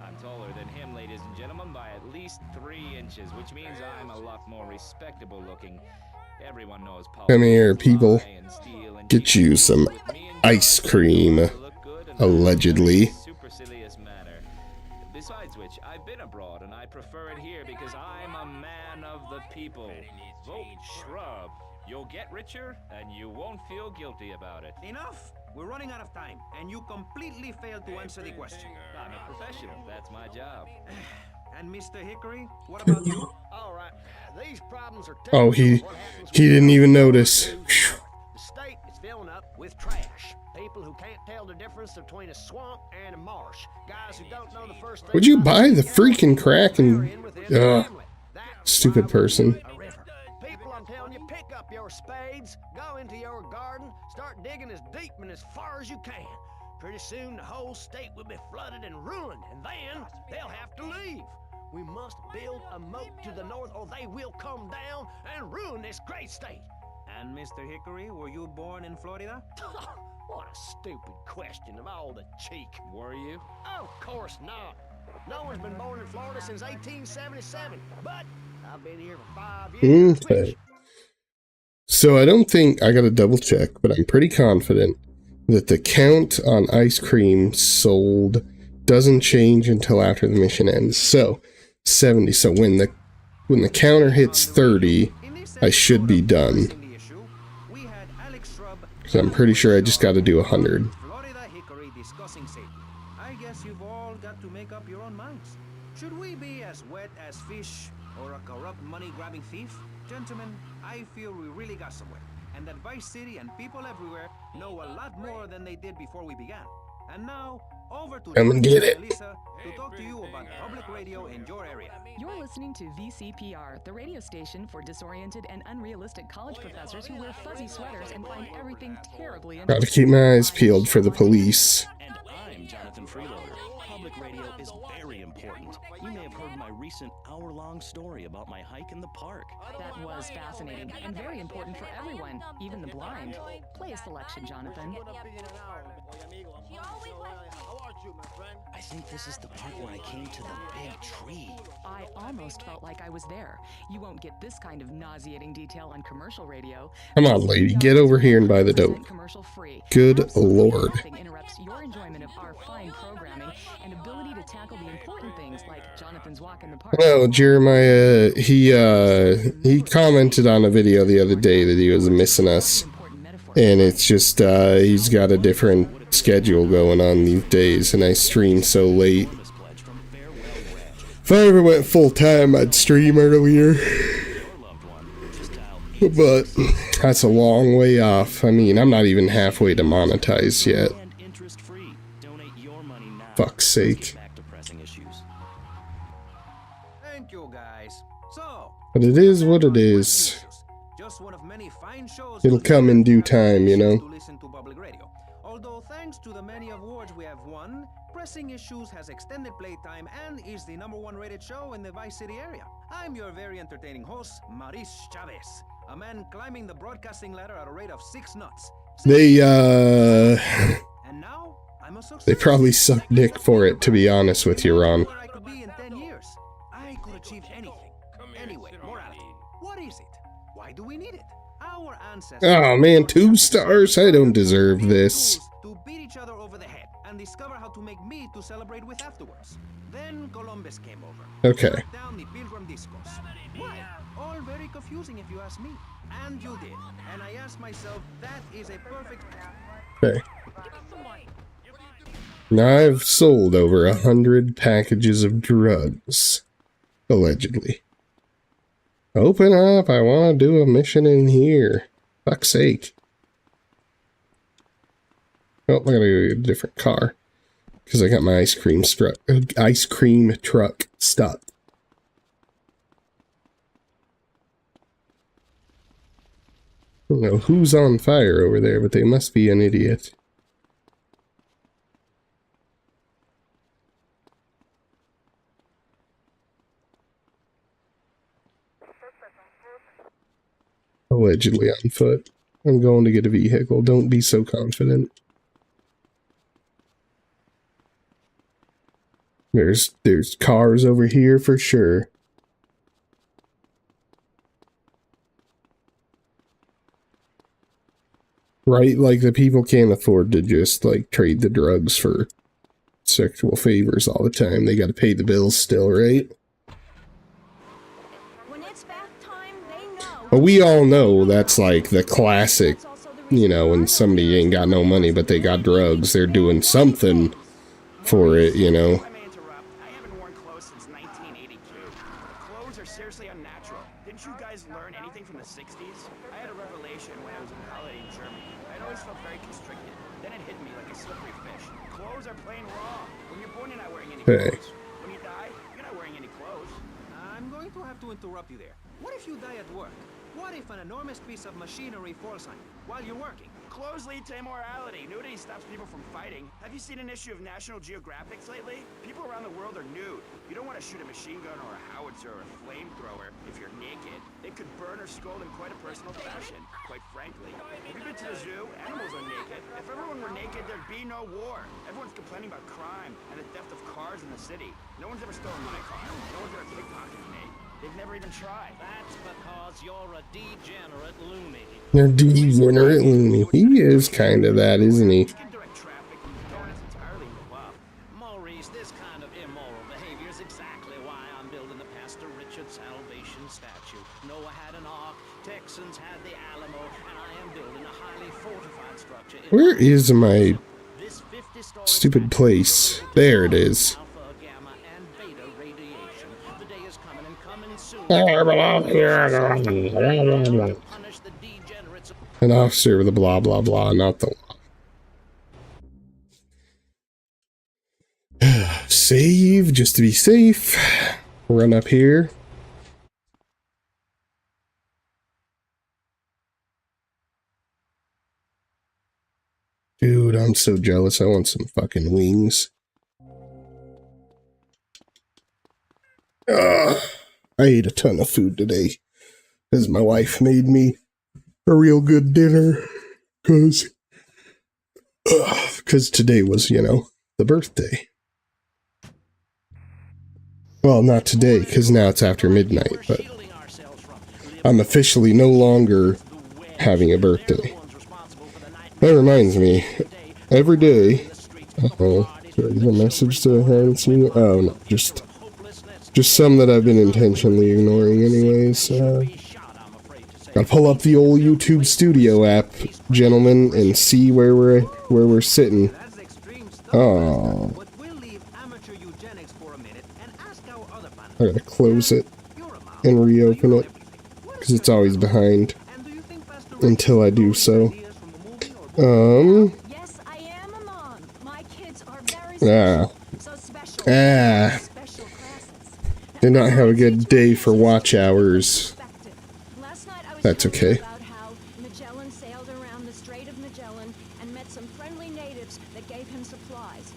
I'm taller than him, ladies and gentlemen, by at least 3 inches, which means I'm a lot more respectable looking. Everyone knows politics. Come here, people. lie and steal and Get cheat. you some With me and ice cream, look good and allegedly. supercilious manner. Besides which, I've been abroad and I prefer it here because I'm a man of the people. Vote Shrub. You'll get richer and you won't feel guilty about it. Enough! We're running out of time, and you completely failed to answer the question. I'm a professional. That's my job. And Mr. Hickory, what about you? All right, these problems are Oh, he didn't even notice. Phew. The state is filling up with trash. People who can't tell the difference between a swamp and a marsh. Guys who don't know the first thing. Would you about buy the it, freaking crack and in within the family. That's stupid why we person. need a river. People, I'm telling you, pick up your spades, go into your garden, start digging as deep and as far as you can. Pretty soon the whole state will be flooded and ruined, and then they'll have to leave. We must build a moat to the north or they will come down and ruin this great state. And Mr. Hickory, were you born in Florida? What a stupid question of all the cheek. Were you? Of course not. No one's been born in Florida since 1877. But I've been here for 5 years. Okay. So I don't think, I gotta double check, but I'm pretty confident that the count on ice cream sold doesn't change until after the mission ends. So 70. So when the counter hits 30, I should be done. So I'm pretty sure I just got to do 100. Florida Hickory discussing safety. I guess you've all got to make up your own minds. Should we be as wet as fish or a corrupt money-grabbing thief? Gentlemen, I feel we really got somewhere, and that Vice City and people everywhere know a lot more than they did before we began. And now, over to Come and get it. Lisa to talk to you about public radio in your area. You're listening to VCPR, the radio station for disoriented and unrealistic college professors who wear fuzzy sweaters and find everything terribly Gotta keep my eyes peeled for the police. And I'm Jonathan Freeloader. Public radio is very important. You may have heard my recent hour-long story about my hike in the park. That was fascinating and very important for everyone, even the blind. Play a selection, Jonathan. I think this is the part where I came to the big tree. I almost felt like I was there. You won't get this kind of nauseating detail on commercial radio. Come on, lady, get over here and buy the dope. Commercial free. Good lord. Nothing interrupts your enjoyment of our fine programming and ability to tackle the important things like Jonathan's walk in the park. Well, Jeremiah, he commented on a video the other day that he was missing us. And it's just, he's got a different schedule going on these days, and I stream so late. If I ever went full time, I'd stream earlier. But that's a long way off. I mean, I'm not even halfway to monetize yet. Fuck's sake. Thank you, guys. So, But it is what it is. just one of many fine shows. It'll come in due time, you know. To listen to public radio. Although thanks to the many awards we have won, Pressing Issues has extended playtime and is the #1 rated show in the Vice City area. I'm your very entertaining host, Maurice Chavez, a man climbing the broadcasting ladder at a rate of 6 knots. They, And now I'm a success. they probably suck dick for it, to be honest with you, Ron. Where I could be in 10 years. I could achieve anything. Anyway, morality. What is it? Why do we need it? Our ancestors. Oh man, 2 stars? I don't deserve this. To beat each other over the head and discover how to make meat to celebrate with afterwards. Then Columbus came over. Okay. Shut down the Pilgrim Discos. Why? All very confusing if you ask me. And you did. And I asked myself, that is a perfect. Okay. Now I've sold over 100 packages of drugs. Allegedly. Open up, I want to do a mission in here. Fuck's sake. Oh, I gotta go get a different car. Because I got my ice cream truck stuck. I don't know who's on fire over there, but they must be an idiot. Allegedly on foot. I'm going to get a vehicle. Don't be so confident. There's cars over here for sure. Right, like the people can't afford to just like trade the drugs for sexual favors all the time. They gotta pay the bills still, right? When it's bath time, they know. But we all know that's like the classic, you know, when somebody ain't got no money but they got drugs, they're doing something for it, you know. I may interrupt. I haven't worn clothes since 1982. Clothes are seriously unnatural. Didn't you guys learn anything from the 60s? I had a revelation when I was on holiday in Germany. I'd always felt very constricted. Then it hit me like a slippery fish. Clothes are plain wrong. When you're born, you're not wearing any Hey. clothes. When you die, you're not wearing any clothes. I'm going to have to interrupt you there. What if you die at work? What if an enormous piece of machinery falls on you while you're working? Clothes lead to immorality. Nudity stops people from fighting. Have you seen an issue of National Geographic lately? People around the world are nude. You don't want to shoot a machine gun or a howitzer or a flamethrower if you're naked. It could burn or scald in quite a personal fashion, quite frankly. Have you been to the zoo? Animals are naked. If everyone were naked, there'd be no war. Everyone's complaining about crime and the theft of cars in the city. No one's ever stolen my car. No one's ever pickpocketed me. They've never even tried. That's because you're a degenerate loony. You're degenerate loony. He is kind of that, isn't he? Can direct traffic and donuts entirely. Well, Maurice, this kind of immoral behavior is exactly why I'm building the Pastor Richard Salvation statue. Noah had an ark, Texans had the Alamo, and I am building a highly fortified structure. Where is my This 50-story stupid place? There it is. alpha, gamma, and beta radiation. The day is coming and coming soon. Punish the degenerates. An officer with a blah blah blah, not the law. Save just to be safe. Run up here. Dude, I'm so jealous. I want some fucking wings. I ate a ton of food today because my wife made me a real good dinner. Because today was, you know, the birthday. Well, not today, because now it's after midnight, but I'm officially no longer having a birthday. That reminds me, every day, uh-oh, did I get a message that I haven't seen? Oh, no, just some that I've been intentionally ignoring anyways. Gotta pull up the old YouTube Studio app, gentlemen, and see where we're sitting. Oh. I gotta close it and reopen it, because it's always behind until I do so. Yes, I am a mom. My kids are very special. So special. Special classes. Did not have a good day for watch hours. Last night I was That's okay. about how Magellan sailed around the Strait of Magellan and met some friendly natives that gave him supplies.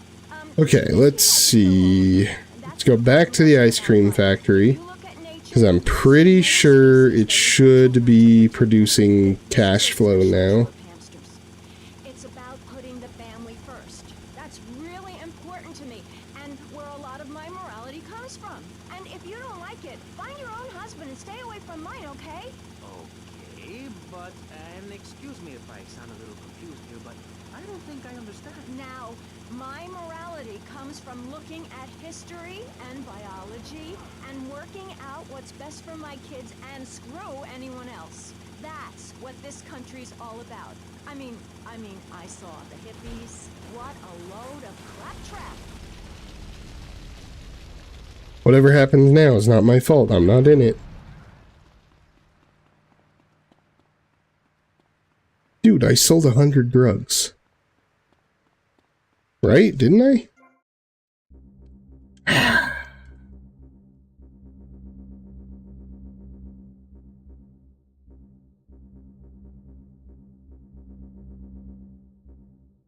Okay, let's see. Let's go back to the ice cream factory, because I'm pretty sure it should be producing cash flow now. It's about putting the family first. That's really important to me, and where a lot of my morality comes from. And if you don't like it, find your own husband and stay away from mine, okay? Okay, but, and excuse me if I sound a little confused here, but I don't think I understand. Now, my morality comes from looking at history and biology and working out what's best for my kids and screw anyone else. That's what this country's all about. I mean, I saw the hippies. What a load of claptrap. Whatever happens now is not my fault. I'm not in it. Dude, I sold 100 drugs. Right? Didn't I?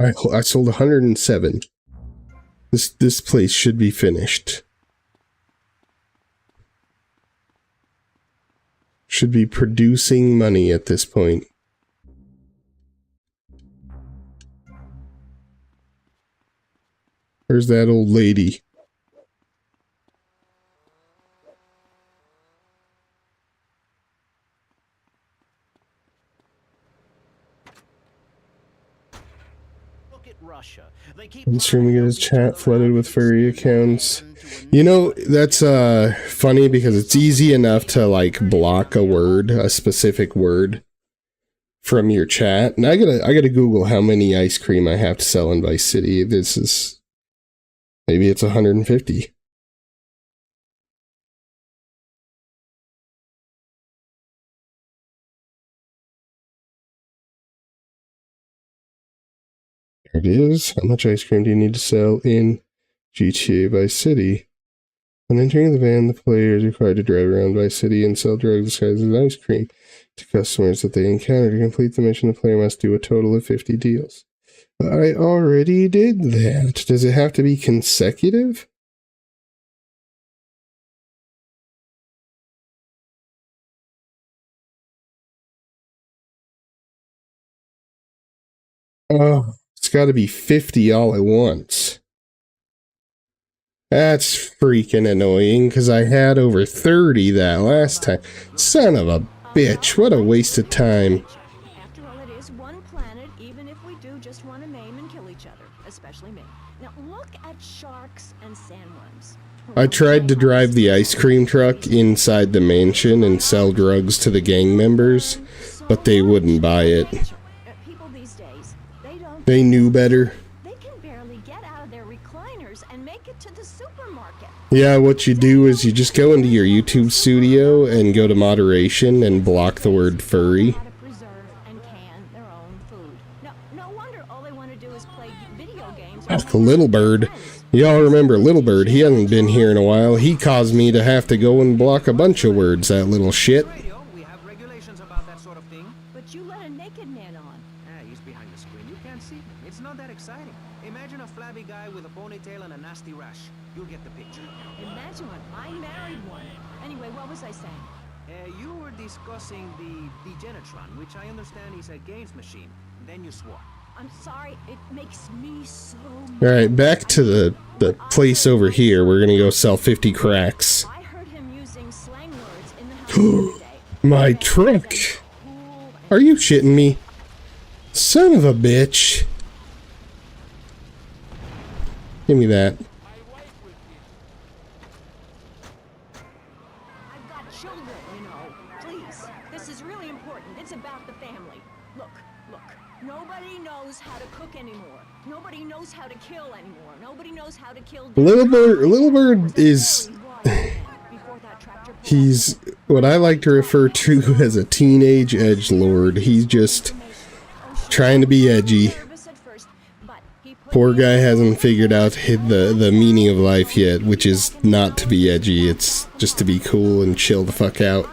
I sold 107. This place should be finished. Should be producing money at this point. Where's that old lady? I'm streaming his chat flooded with furry accounts. You know, that's funny because it's easy enough to like block a word, a specific word from your chat. And I gotta Google how many ice cream I have to sell in Vice City. This is maybe it's 150. There it is. How much ice cream do you need to sell in GTA Vice City? When entering the van, the player is required to drive around Vice City and sell drugs disguised as ice cream to customers that they encounter. To complete the mission, the player must do a total of 50 deals. But I already did that. Does it have to be consecutive? Oh, it's got to be 50 all at once. That's freaking annoying, because I had over 30 that last time. Son of a bitch, what a waste of time. After all, it is one planet, even if we do just want to maim and kill each other, especially me. Now, look at sharks and sandworms. I tried to drive the ice cream truck inside the mansion and sell drugs to the gang members, but they wouldn't buy it. People these days, They knew better. they can barely get out of their recliners and make it to the supermarket. Yeah, what you do is you just go into your YouTube studio and go to moderation and block the word furry. How to preserve and can their own food. No wonder all they want to do is play video games. Little Bird. Y'all remember Little Bird? He hasn't been here in a while. He caused me to have to go and block a bunch of words, that little shit. Radio, we have regulations about that sort of thing. But you let a naked man on. He's behind the screen. You can't see him. It's not that exciting. Imagine a flabby guy with a ponytail and a nasty rash. You'll get the picture. Imagine one. I married one. Anyway, what was I saying? You were discussing the Degenitron, which I understand is a games machine. Then you swore. I'm sorry, it makes me so Alright, back to the place over here. We're gonna go sell 50 cracks. I heard him using slang words in the house the other day. My truck! Are you shitting me? Son of a bitch. Give me that. I've got children, you know. Please, this is really important. It's about the family. Look. Nobody knows how to cook anymore. Nobody knows how to kill anymore. Nobody knows how to kill. Little Bird is... He's what I like to refer to as a teenage edgelord. He's just trying to be edgy. Poor guy hasn't figured out the meaning of life yet, which is not to be edgy. It's just to be cool and chill the fuck out.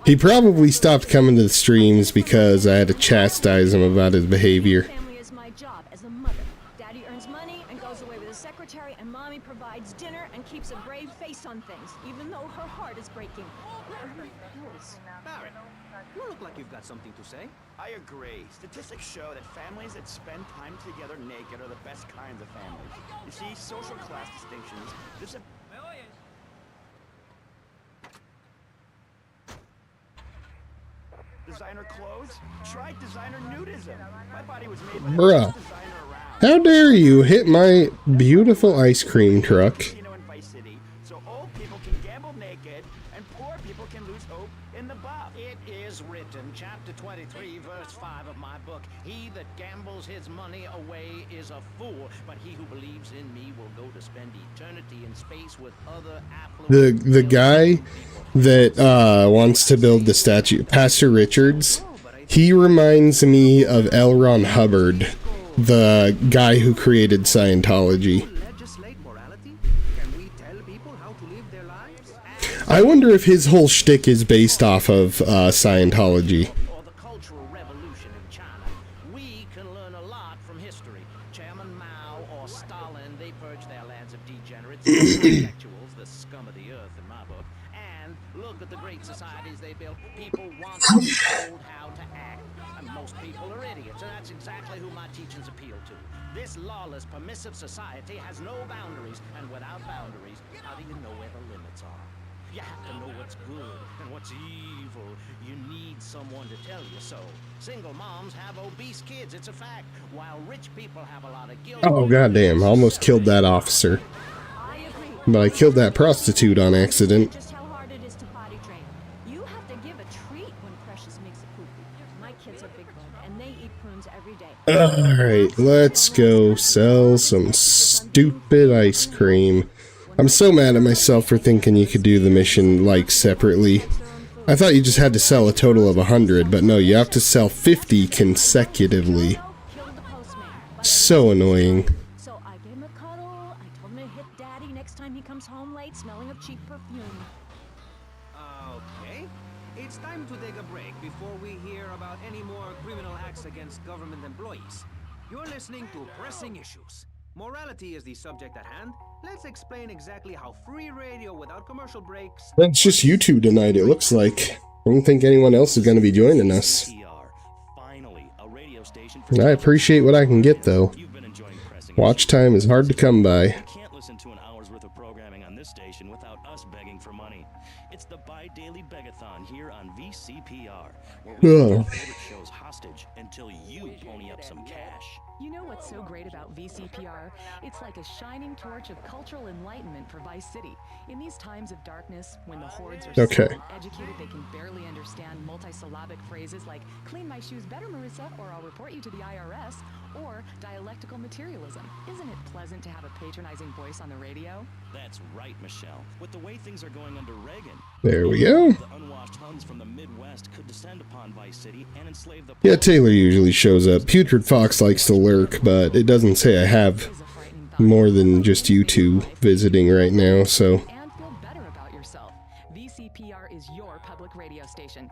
He probably stopped coming to the streams because I had to chastise him about his behavior. Family is my job as a mother. Daddy earns money and goes away with his secretary, and mommy provides dinner and keeps a brave face on things, even though her heart is breaking. Barrett, you look like you've got something to say. I agree. Statistics show that families that spend time together naked are the best kinds of families. You see, social class distinctions disappear. Designer clothes? Try designer nudism. My body was made by the Bruh. best designer around. How dare you hit my beautiful ice cream truck? Casino in Vice City, so old people can gamble naked and poor people can lose hope in the buff. It is written, chapter 23, verse 5 of my book, he that gambles his money away is a fool, but he who believes in me will go to spend eternity in space with other affluent... The guy that wants to build the statue, Pastor Richards, he reminds me of L. Ron Hubbard, the guy who created Scientology. Legislate morality? Can we tell people how to live their lives? I wonder if his whole shtick is based off of Scientology. Or the Cultural Revolution in China. We can learn a lot from history. Chairman Mao or Stalin, they purged their lands of degenerates, intellectuals, the scum of the earth in my book. And look at the great societies they built. People want to be told how to act. And most people are idiots, and that's exactly who my teachings appeal to. This lawless, permissive society has no boundaries, and without boundaries, how do you know where the limits are? You have to know what's good and what's evil. You need someone to tell you so. Single moms have obese kids, it's a fact, while rich people have a lot of guilt. Oh goddamn, I almost killed that officer. But I killed that prostitute on accident. Just how hard it is to potty train. You have to give a treat when Precious makes a poop. My kids are big bone, and they eat prunes every day. Alright, let's go sell some stupid ice cream. I'm so mad at myself for thinking you could do the mission, like, separately. I thought you just had to sell a total of 100, but no, you have to sell 50 consecutively. So annoying. So I gave him a cuddle. I told him to hit Daddy next time he comes home late, smelling of cheap perfume. Okay. It's time to take a break before we hear about any more criminal acts against government employees. You're listening to Pressing Issues. Morality is the subject at hand. Let's explain exactly how free radio without commercial breaks... That's just YouTube tonight, it looks like. I don't think anyone else is going to be joining us. Finally, a radio station I appreciate what I can get, though. You've been enjoying Pressing Watch time is hard to come by. You can't listen to an hour's worth of programming on this station without us begging for money. It's the bi-daily begathon here on VCPR, where we hold our favorite shows hostage until you pony up some cash. You know what's so great about VCPR? It's like a shining torch of cultural enlightenment for Vice City. In these times of darkness, when the hordes are so uneducated they can barely understand multisyllabic phrases like "clean my shoes better, Marissa," or "I'll report you to the IRS," or dialectical materialism. Isn't it pleasant to have a patronizing voice on the radio? That's right, Michelle. With the way things are going under Reagan, there we go. The unwashed Huns from the Midwest could descend upon Vice City and enslave the... Yeah, Taylor usually shows up. Putrid Fox likes to lurk, but it doesn't say I have more than just you two visiting right now, so... And feel better about yourself. VCPR is your public radio station.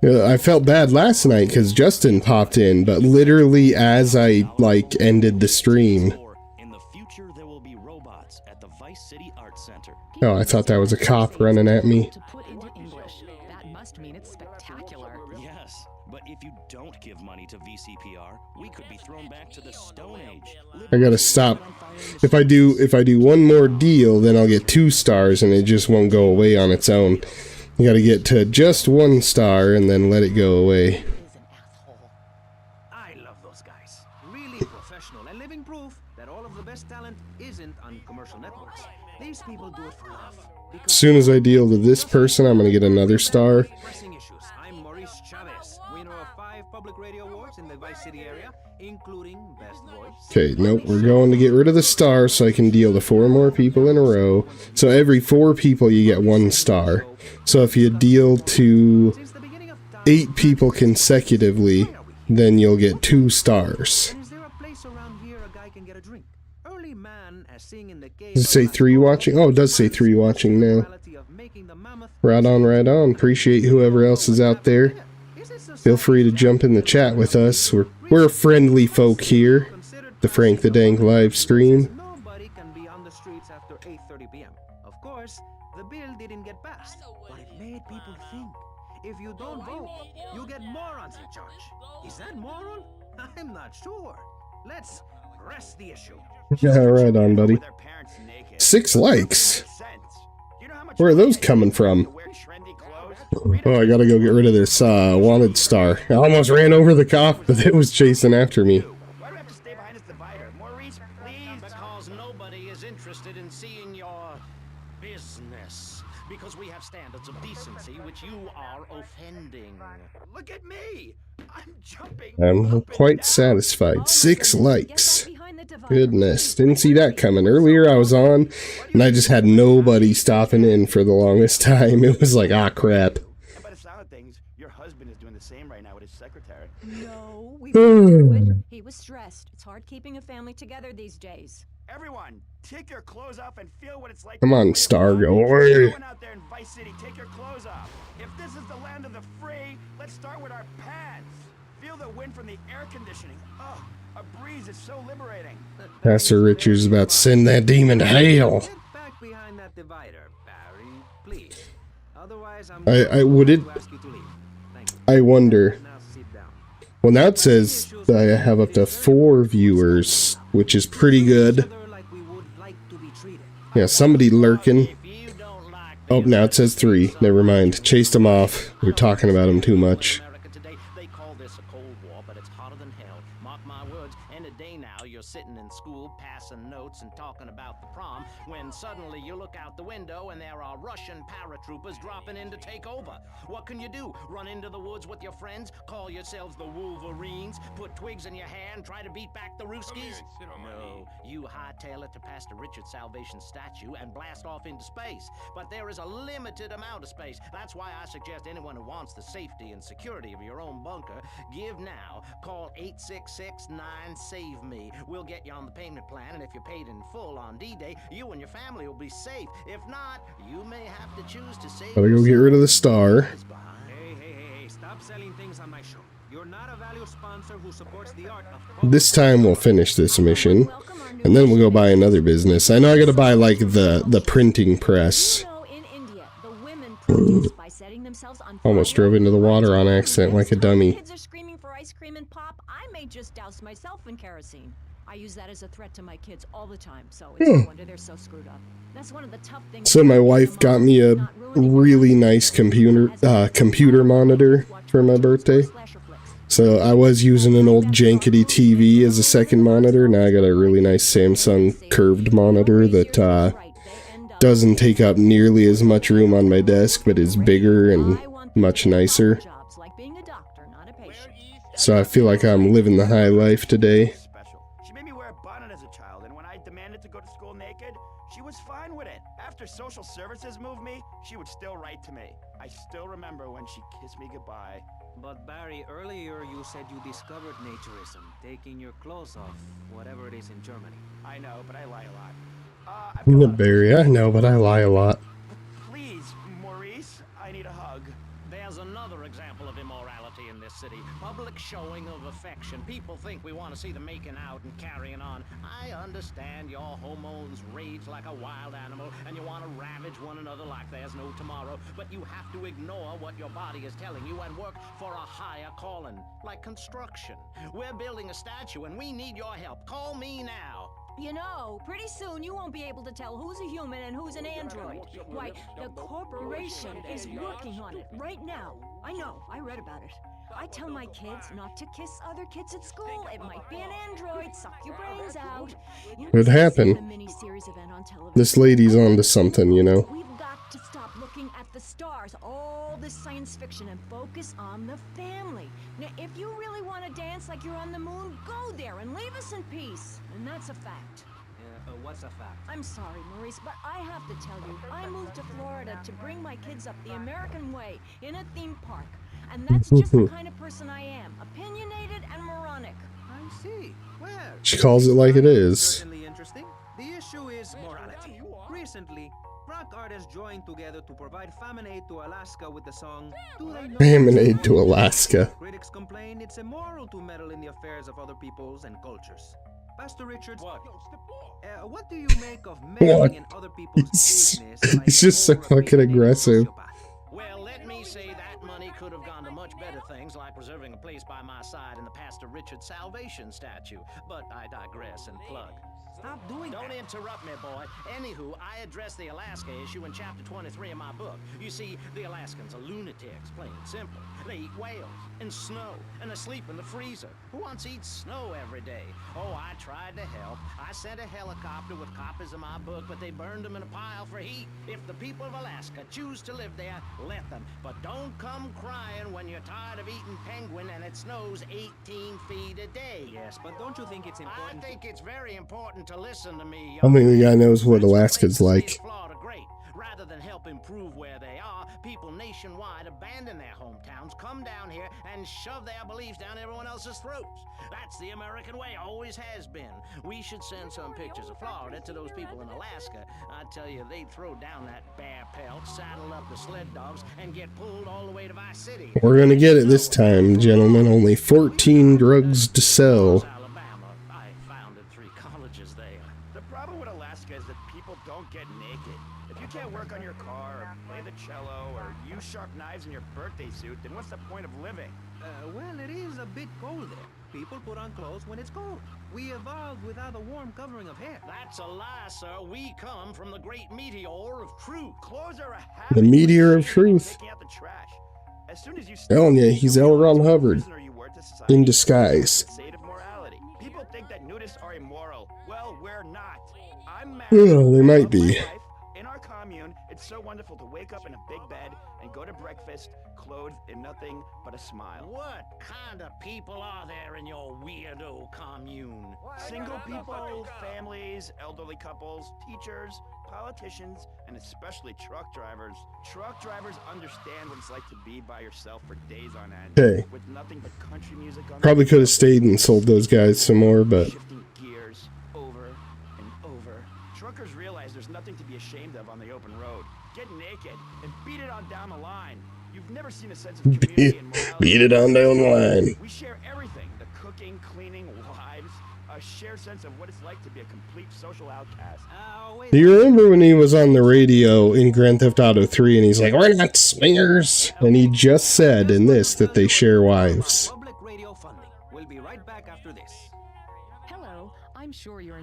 I felt bad last night because Justin popped in, but literally as I, ended the stream. In the future, there will be robots at the Vice City Arts Center. Oh, I thought that was a cop running at me. To put into English, that must mean it's spectacular. Yes, but if you don't give money to VCPR, we could be thrown back to the Stone Age. I gotta stop. If I do one more deal, then I'll get 2 stars and it just won't go away on its own. You gotta get to just 1 star and then let it go away. I love those guys. Really professional and living proof that all of the best talent isn't on commercial networks. These people do it for love. As soon as I deal to this person, I'm gonna get another star. Pressing issues. I'm Maurice Chavez, winner of 5 public radio awards in the Vice City area, including Best Voice. Okay, nope, we're going to get rid of the stars so I can deal to 4 more people in a row. So every 4 people you get 1 star. So if you deal to 8 people consecutively, then you'll get 2 stars. Is there a place around here a guy can get a drink? Early man as seen in the cave. Does it say 3 watching? Oh, it does say 3 watching now. Right on, right on. Appreciate whoever else is out there. Feel free to jump in the chat with us. We're friendly folk here. The Frank the Dank live stream. Nobody can be on the streets after 8:30 p.m. Of course, the bill didn't get passed, but it made people think. If you don't vote, you get morons in charge. Is that moral? I'm not sure. Let's press the issue. Yeah, right on, buddy. 6 likes. Where are those coming from? Oh, I gotta go get rid of this wanted star. I almost ran over the cop, but it was chasing after me. Why do we have to stay behind this divider? Maurice, please? Because nobody is interested in seeing your business. Because we have standards of decency which you are offending. Look at me! I'm jumping. I'm quite satisfied. 6 likes. Goodness, didn't see that coming. Earlier I was on, and I just had nobody stopping in for the longest time. It was like, ah, crap. And by the sound of things, your husband is doing the same right now with his secretary. No, we've been through it. He was stressed. It's hard keeping a family together these days. Everyone, take your clothes off and feel what it's like. Come on, Star, go away. Everyone out there in Vice City, take your clothes off. If this is the land of the free, let's start with our pants. Feel the wind from the air conditioning. Oh, a breeze is so liberating. Pastor Richards is about to send that demon to hell. Get back behind that divider, Barry, please. Otherwise, I'm I would it. to ask you to leave. Thank you. I wonder. Now sit down. Well, now it says that I have up to 4 viewers, which is pretty good. Yeah, somebody lurking. Oh, now it says 3. Never mind. Chased them off. We were talking about them too much. They call this a Cold War, but it's hotter than hell. Mark my words, any day now you're sitting in school passing notes and talking about the prom when suddenly you look out the window and there are Russian paratroopers dropping in to take over. What can you do? Run into the woods with your friends? Call yourselves the Wolverines? Put twigs in your hair and try to beat back the Ruskies? No, you hightail it to Pastor Richard's Salvation statue and blast off into space. But there is a limited amount of space. That's why I suggest anyone who wants the safety and security of your own bunker, give now. Call 866-9-SAVE-ME. We'll get you on the payment plan, and if you're paid in full on D-Day, you and your family will be safe. If not, you may have to choose to save Gotta go get rid of the star. Hey, stop selling things on my show. You're not a value sponsor who supports the art of... This time we'll finish this mission, and then we'll go buy another business. I know I gotta buy, like, the printing press. Almost drove into the water on accident like a dummy. Kids are screaming for ice cream and pop. I may just douse myself in kerosene. I use that as a threat to my kids all the time, so it's no wonder they're so screwed up. That's one of the tough things. So my wife got me a really nice computer monitor for my birthday. So I was using an old jankety TV as a second monitor. Now I got a really nice Samsung curved monitor that doesn't take up nearly as much room on my desk, but is bigger and much nicer. So I feel like I'm living the high life today. She made me wear a bonnet as a child, and when I demanded to go to school naked, she was fine with it. After social services moved me, she would still write to me. I still remember when she kissed me goodbye. But Barry, earlier you said you discovered naturism, taking your clothes off, whatever it is in Germany. I know, but I lie a lot. Barry, I know, but I lie a lot. Please, Maurice, I need a hug. There's another example of immorality in this city. Public showing of affection. People think we want to see them making out and carrying on. I understand your hormones rage like a wild animal and you want to ravage one another like there's no tomorrow, but you have to ignore what your body is telling you and work for a higher calling, like construction. We're building a statue and we need your help. Call me now. You know, pretty soon you won't be able to tell who's a human and who's an android. Why, the corporation is working on it right now. I know, I read about it. I tell my kids not to kiss other kids at school. It might be an android, suck your brains out. It happened. This lady's onto something, you know. We've got to stop looking at the stars, all this science fiction, and focus on the family. Now, if you really want to dance like you're on the moon, go there and leave us in peace. And that's a fact. What's a fact? I'm sorry, Maurice, but I have to tell you, I moved to Florida to bring my kids up the American way in a theme park. And that's just the kind of person I am, opinionated and moronic. I see. Well, She calls it like it is. certainly interesting. The issue is morality. Recently, rock artists joined together to provide famine aid to Alaska with the song Do They Know? Famine aid to Alaska. Critics complain it's immoral to meddle in the affairs of other peoples and cultures. Pastor Richards, what do you make of meddling in other people's business? Like He's just so fucking aggressive. Well, let me say that money could have gone to much better things, like reserving a place by my side in the Pastor Richard Salvation statue. But I digress and plug. Stop doing Don't that. interrupt me, boy. Anywho, I address the Alaska issue in chapter 23 of my book. You see, the Alaskans are lunatics, plain and simple. They eat whales and snow, and they sleep in the freezer. Who wants to eat snow every day? Oh, I tried to help. I sent a helicopter with copies of my book, but they burned them in a pile for heat. If the people of Alaska choose to live there, let them. But don't come crying when you're tired of eating penguin and it snows 18 feet a day. Yes, but don't you think it's important? I think it's very important to listen to me. I don't think the guy knows what Alaska's like. Florida great. Rather than help improve where they are, people nationwide abandon their hometowns, come down here, and shove their beliefs down everyone else's throats. That's the American way, always has been. We should send some pictures of Florida to those people in Alaska. I tell you, they'd throw down that bear pelt, saddle up the sled dogs, and get pulled all the way to Vice City. We're gonna get it this time, gentlemen. Only 14 drugs to sell. Alabama. I founded 3 colleges there. The problem with Alaska is that people don't get naked. If you can't work on your car, or play the cello, or use sharp knives in your birthday suit, then what's the point of living? Well, it is a bit cold there. People put on clothes when it's cold. We evolved without a warm covering of hair. That's a lie, sir. We come from the great meteor of truth. Clothes are a habit. The meteor of truth. Taking out the trash. As soon as you Telling ya, he's L. Ron Hubbard. In disguise. State of morality. People think that nudists are immoral. Well, we're not. I'm married. Well, they might be. In our commune, it's so wonderful to wake up in a big bed and go to breakfast clothed in nothing but a smile. What kind of people are there in your weirdo commune? Single people, families, elderly couples, teachers, politicians, and especially truck drivers. Truck drivers understand what it's like to be by yourself for days on end. Okay. With nothing but country music on. Probably could have stayed and sold those guys some more, but Shifting gears over and over. Truckers realize there's nothing to be ashamed of on the open road. Get naked and beat it on down the line. You've never seen a sense of community and morality. beat it on down the line. We share everything: the cooking, cleaning, wives, a shared sense of what it's like to be a complete social outcast. Do you remember when he was on the radio in Grand Theft Auto 3 and he's like, "We're not swingers," and he just said in this that they share wives. Public radio funding. We'll be right back after this. Hello, I'm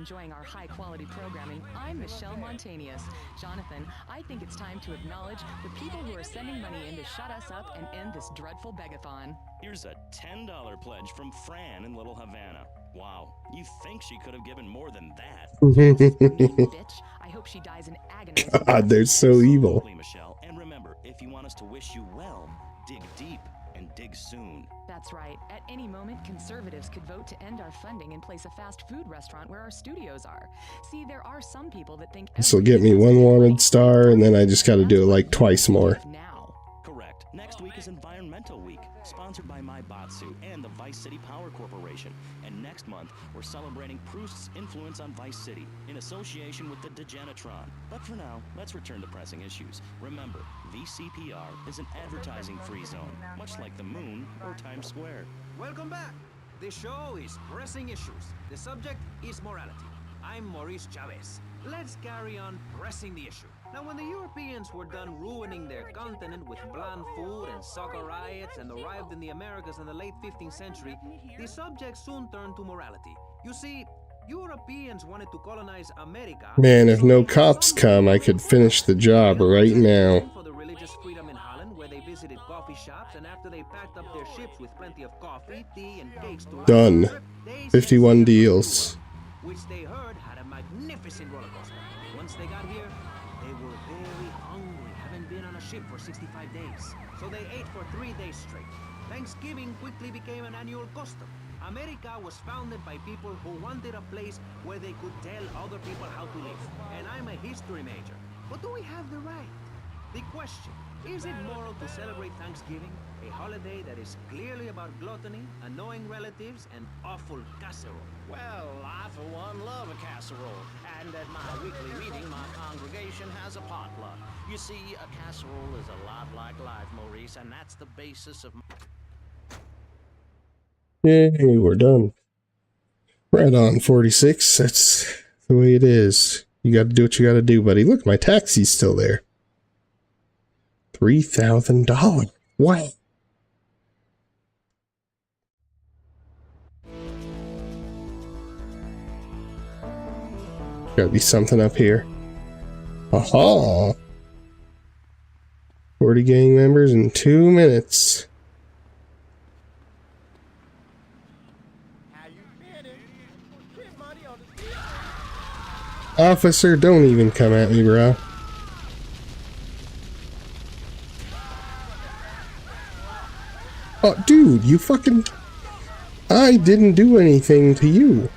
enjoying our high-quality programming, I'm Michelle Montanius. Jonathan, I think it's time to acknowledge the people who are sending money in to shut us up and end this dreadful begathon. Here's a $10 pledge from Fran in Little Havana. Wow, you think she could have given more than that? Bitch, I hope she dies in agonizing God, they're so evil. Absolutely, Michelle. And remember, if you want us to wish you well, dig deep and dig soon. That's right. At any moment, conservatives could vote to end our funding and place a fast food restaurant where our studios are. See, there are some people that think This will get me one wanted star, and then I just got to do it like twice more. now. Correct. Next week is Environmental Week, sponsored by My Batsu and the Vice City Power Corporation. And next month, we're celebrating Proust's influence on Vice City in association with the Degenitron. But for now, let's return to pressing issues. Remember, VCPR is an advertising-free zone, much like the moon or Times Square. Welcome back. This show is Pressing Issues. The subject is morality. I'm Maurice Chavez. Let's carry on pressing the issue. Now, when the Europeans were done ruining their continent with bland food and soccer riots and arrived in the Americas in the late 15th century, the subject soon turned to morality. You see, Europeans wanted to colonize America. Man, if no cops come, I could finish the job right now. For the religious freedom in Holland, where they visited coffee shops, and after they packed up their ships with plenty of coffee, tea, and cakes to Done. 51 deals. which they heard had a magnificent roller coaster. Once they got here, they were very hungry, having been on a ship for 65 days. So they ate for 3 days straight. Thanksgiving quickly became an annual custom. America was founded by people who wanted a place where they could tell other people how to live. And I'm a history major. But do we have the right? The question, is it moral to celebrate Thanksgiving, a holiday that is clearly about gluttony, annoying relatives, and awful casserole? Well, I for one love a casserole, and at my weekly meeting, my congregation has a potluck. You see, a casserole is a lot like life, Maurice, and that's the basis of Yay, we're done. Right on, 46. That's the way it is. You got to do what you got to do, buddy. Look, my taxi's still there. $3,000. Wow. Gotta be something up here. Aha! 40 gang members in 2 minutes. Officer, don't even come at me, bro. Oh, dude, you fucking... I didn't do anything to you.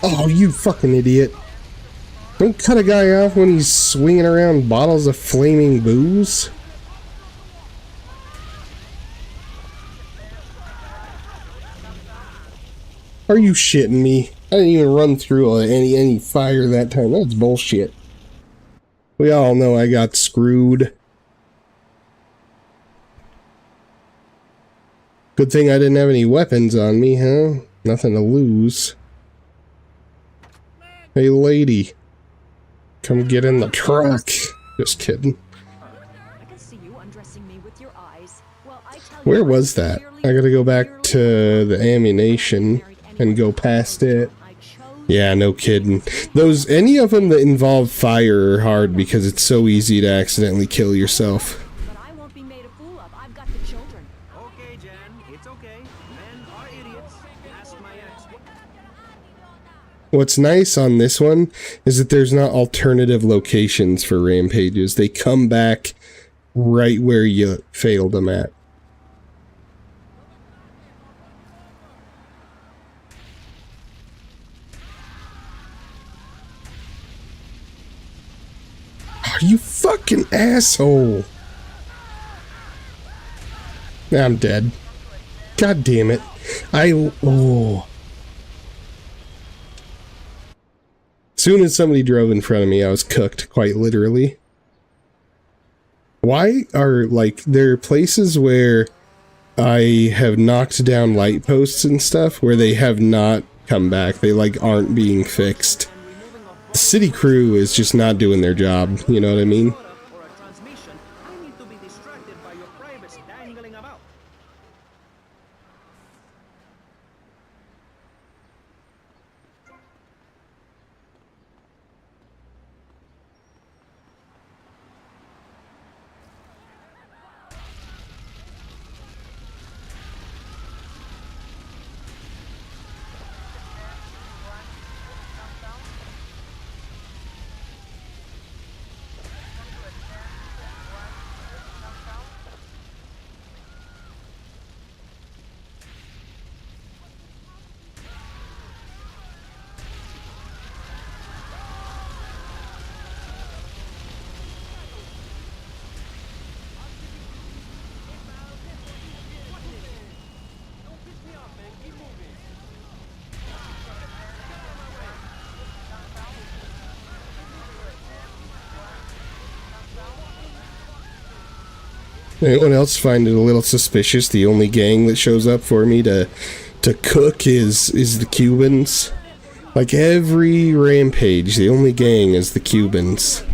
Oh, you fucking idiot. Don't cut a guy off when he's swinging around bottles of flaming booze. Are you shitting me? I didn't even run through any fire that time. That's bullshit. We all know I got screwed. Good thing I didn't have any weapons on me, huh? Nothing to lose. Hey, lady. Come get in the truck. Just kidding. I can see you undressing me with your eyes. Well, I tell Where you, was that? I gotta go back to the ammunition and go past it. Yeah, no kidding. Those, any of them that involve fire are hard because it's so easy to accidentally kill yourself. But I won't be made a fool of. I've got the children. Okay, Jan, it's okay. Men are idiots. Ask my ex. What's nice on this one is that there's not alternative locations for rampages. They come back right where you failed them at. You fucking asshole. I'm dead. God damn it. Oh. As soon as somebody drove in front of me, I was cooked, quite literally. Why are, like, there are places where I have knocked down light posts and stuff where they have not come back. They, like, aren't being fixed. The city crew is just not doing their job, you know what I mean? Or a transmission, I need to be distracted by your privacy dangling about. Anyone else find it a little suspicious? The only gang that shows up for me to cook is the Cubans. Like every rampage, the only gang is the Cubans.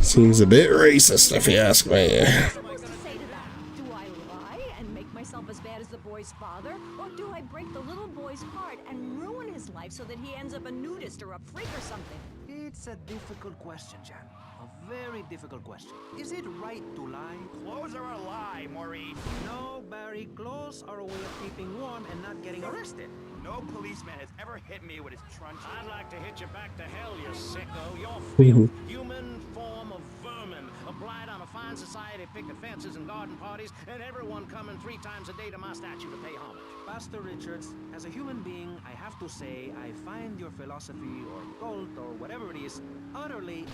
Seems a bit racist, if you ask me. Do I lie and make myself as bad as the boy's father? Or do I break the little boy's heart and ruin his life so that he ends up a nudist or a freak or something? It's a difficult question, Jan. A very difficult question. Is it right to lie? Clothes are a lie, Maurice. No, Barry. Clothes are a way of keeping warm and not getting arrested. No policeman has ever hit me with his truncheon. I'd like to hit you back to hell, you sicko. You're filth, human form of vermin, a blight on a fine society, picket fences and garden parties, and everyone coming 3 times a day to my statue to pay homage. Pastor Richards, as a human being, I have to say I find your philosophy or cult or whatever it is utterly and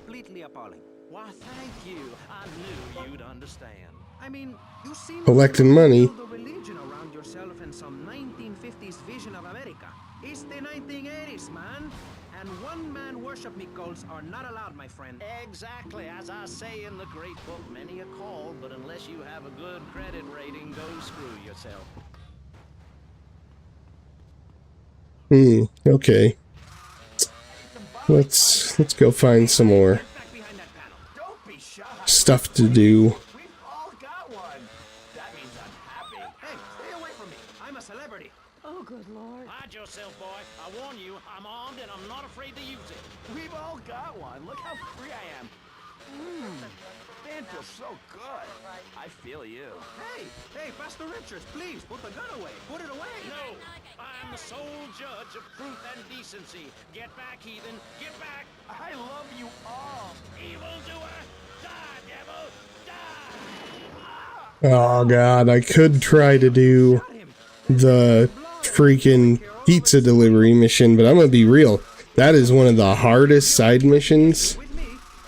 completely appalling. Why, thank you. I knew you'd understand. I mean, you seem Collecting money. to build a religion around yourself and some 1950s vision of America. It's the 1980s, man. And one-man worship me cults are not allowed, my friend. Exactly. As I say in the great book, many are called, but unless you have a good credit rating, go screw yourself. Okay. Let's go find some more stuff to do. We've all got one. That means I'm happy. Hey, stay away from me. I'm a celebrity. Oh, good Lord. Hide yourself, boy. I warn you, I'm armed and I'm not afraid to use it. We've all got one. Look how free I am. Man feels so good. I feel you. Hey, Pastor Richards, please, put the gun away. Put it away. No, I'm the sole judge of truth and decency. Get back, heathen. Get back. I love you all. Evildoer. Die, devil. Die. Oh god, I could try to do the freaking pizza delivery mission, but I'm gonna be real. That is one of the hardest side missions. With me,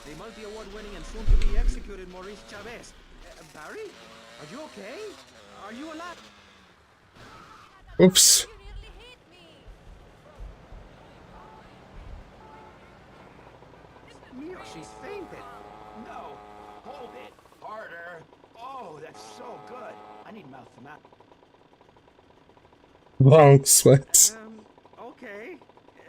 the multi-award-winning and soon-to-be executed Maurice Chavez. Barry, are you okay? Are you alive? Oops. Mio, she's fainted. No. Hold it. Harder. Oh, that's so good. I need mouth to mouth. Long sweats. Okay.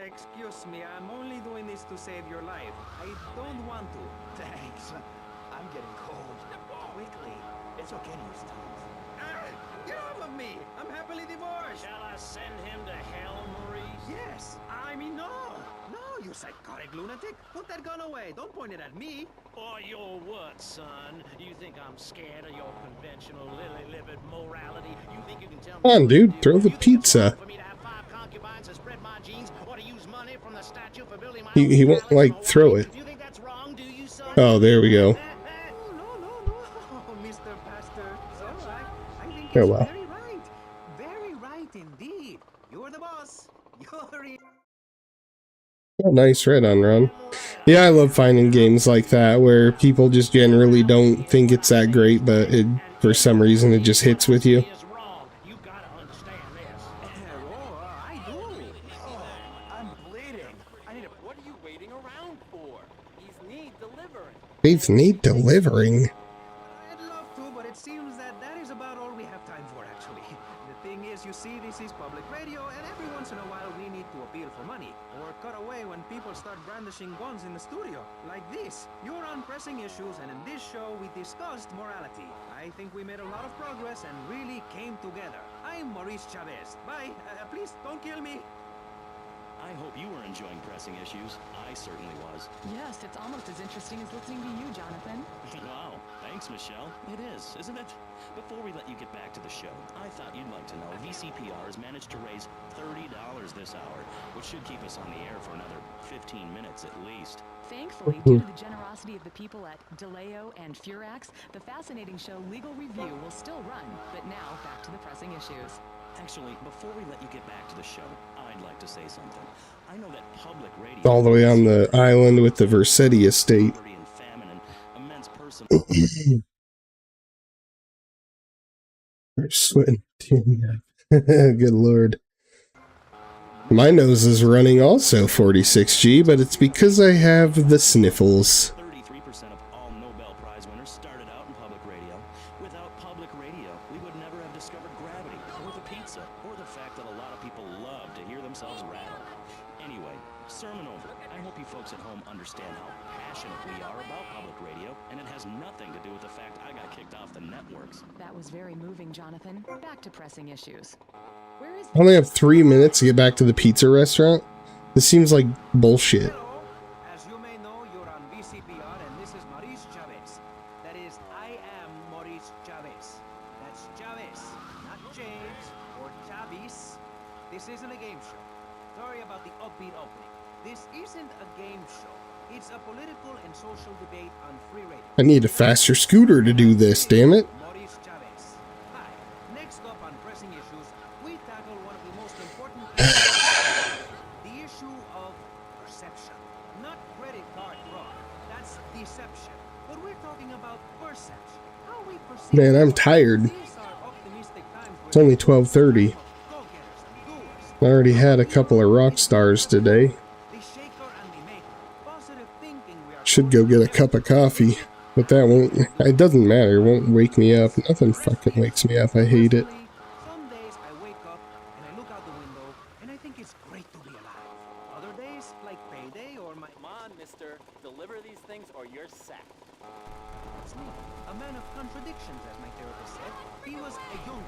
Excuse me, I'm only doing this to save your life. I don't want to. Thanks. I'm getting cold. Quickly. It's okay to use tongues. Get off of me! I'm happily divorced! Shall I send him to hell, Maurice? Yes! I mean, no! No, you psychotic lunatic! Put that gun away! Don't point it at me! Or your what, son? You think I'm scared of your conventional lily-livered morality? You think you can tell me Come on, what to dude, do? throw the You think it's pizza. wrong for me to have 5 concubines and spread my genes, or to use money from the statue for building my He own won't, palace like, in throw Hawaii? it. Do you think that's wrong, do you, son? Oh, there we go. No, Mr. Pastor. So I think Oh, it's wow. very right. Very right indeed. You're the boss. You're in. Oh, nice red on run. Yeah, I love finding games like that where people just generally don't think it's that great, but for some reason it just hits with you. Is wrong. You gotta understand this. I do. Oh, I'm bleeding. I need a... What are you waiting around for? These need delivering. These need delivering. I'd love to, but it seems that is about all we have time for, actually. The thing is, you see, this is public radio, and every once in a while we need to appeal for money. Or cut away when people start brandishing guns in the studio. Like this. You're on pressing issues, and in this show we discussed morality. I think we made a lot of progress and really came together. I'm Maurice Chavez. Bye. Please, don't kill me. I hope you were enjoying pressing issues. I certainly was. Yes, it's almost as interesting as listening to you, Jonathan. Wow, thanks, Michelle. It is, isn't it? Before we let you get back to the show, I thought you'd like to know VCPR has managed to raise $30 this hour, which should keep us on the air for another 15 minutes at least. Thankfully, due to the generosity of the people at DeLeo and Furax, the fascinating show Legal Review will still run. But now, back to the pressing issues. Actually, before we let you get back to the show, I'd like to say something. I know that public radio... All the way on the island with the Versetti estate. ...and famine and immense personal... We're sweating. Good lord. My nose is running also 46G, but it's because I have the sniffles. 33% of all Nobel Prize winners started out in public understand how passionate we are about public radio, and it has nothing to do with the fact I got kicked off the networks. That was very moving, Jonathan. Back to pressing issues. Where is I only have 3 minutes to get back to the pizza restaurant. This seems like bullshit. Hello. As you may know, you're on VCPR, and this is Maurice Chavez. That is, I am Maurice Chavez. That's Chavez, not James or Chavis. This isn't a game show. Sorry about the upbeat opening. This isn't a game show. It's a political and social debate on free radio. I need a faster scooter to do this, damn it. Maurice Chavez. Hi. Next up on Pressing Issues, we tackle one of the most important issues. The issue of perception. Not credit card fraud. That's deception. But we're talking about perception. How we perceive. Man, I'm tired. These are optimistic times It's only 12:30. go-getters and doers. I already had a couple of rock stars today. The shaker and the maker. Positive thinking we are Should go get a cup of coffee, but that won't, it doesn't matter, it won't wake me up. Nothing fucking wakes me up, I hate it. Some days I wake up and I look out the window and I think it's great to be alive. Other days, like payday or my... Come on, mister. Deliver these things or you're sacked. That's me. A man of contradictions, as my therapist said. He was a young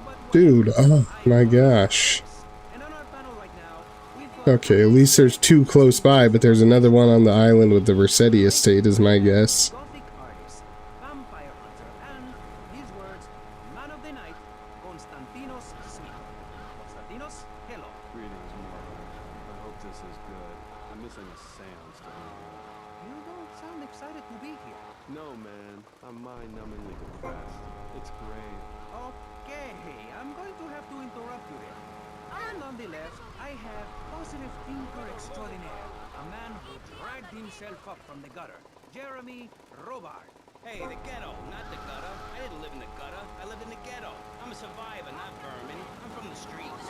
but Dude, oh my gosh. And on our panel right now, we've got Okay, at least there's 2 close by, but there's another one on the island with the Versetti estate is my guess. Gothic artist, vampire hunter, and his words, man of the night, Konstantinos Smith. Konstantinos, hello. Greetings, Marco. I hope this is good. I'm missing a seance to be here. You don't sound excited to be here. No, man. I'm mind-numbingly depressed. It's great. Okay, I'm going to have to interrupt you there. And on the left, I have positive thinker extraordinaire, a man who dragged himself up from the gutter, Jeremy Robart. Hey, the ghetto, not the gutter. I didn't live in the gutter. I lived in the ghetto. I'm a survivor, not vermin. I'm from the streets.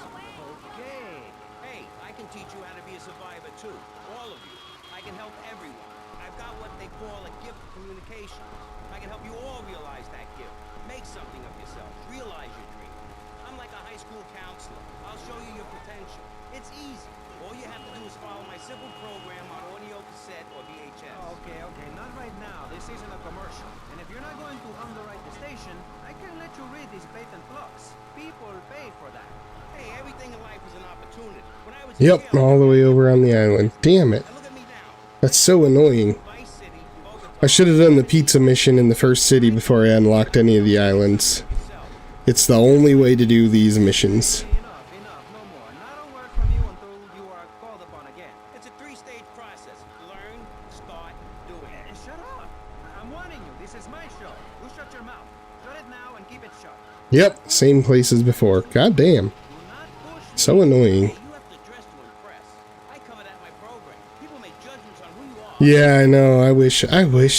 Okay. Hey, I can teach you how to be a survivor too. All of you. I can help everyone. I've got what they call a gift of communication. I can help you all realize that gift. Make something of yourself. Realize your dream. I'm like a high school counselor. I'll show you your potential. It's easy. All you have to do is follow my simple program on audio cassette or VHS. Okay, not right now. This isn't a commercial. And if you're not going to underwrite the station, I can let you read these patent plugs. People pay for that. Hey, everything in life is an opportunity. When I was Yep, a kid, all the way over on the island. Damn it. look at me now. That's so annoying. Vice City, Bogota, I should have done the pizza mission in the first city before I unlocked any of the islands. It's the only way to do these missions. Enough, no more. Not a word from you until you are called upon again. It's a 3-stage process. Learn, start, doing. Shut up! I'm warning you, this is my show. You shut your mouth. Shut it now and keep it shut. Yep, same place as before. God damn. Do not push me. So annoying. Hey, you have to dress to impress. I cover that in my program. People make judgments on who you are. Yeah, I know. I wish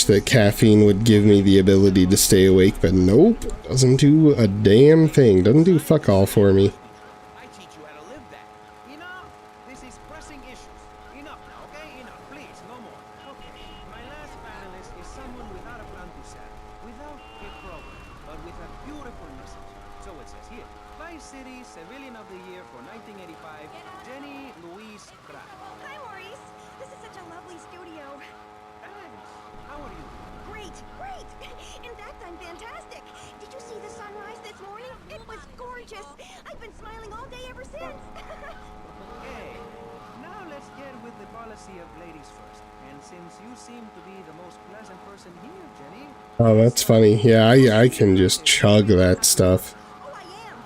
that caffeine would give me the ability to stay awake, but nope. Doesn't do a damn thing. Doesn't do fuck all for me. I teach you how to live that. Enough! This is pressing issues. Enough now, okay? Enough, please, no more. Okay, my last panelist is someone without a plan to sell, without a program, but with a beautiful message. So it says here, Vice City Civilian of the Year for 1985, Jenny Louise Pratt. Hi, Maurice. This is such a lovely studio. Thanks. How are you? Great, great. In fact, I'm fantastic. Did you see the sunrise this morning? It was gorgeous. I've been smiling all day ever since. Okay, now let's get with the policy of ladies first. And since you seem to be the most pleasant person here, Jenny, Oh, that's funny. Yeah, I can just chug that stuff. Oh, I am.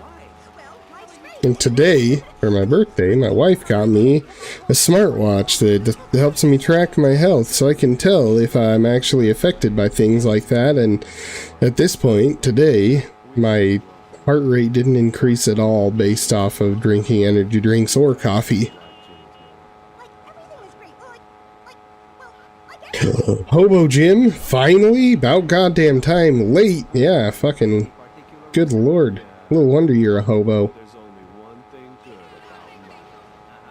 why? Well, life's great. And today, for my birthday, my wife got me a smartwatch that helps me track my health so I can tell if I'm actually affected by things like that. And at this point, today, my heart rate didn't increase at all based off of drinking energy drinks or coffee. Like, everything is great. Like everything. Hobo Jim, finally? About goddamn time. Late. Yeah, fucking good lord. No wonder you're a hobo. There's only one thing good about money.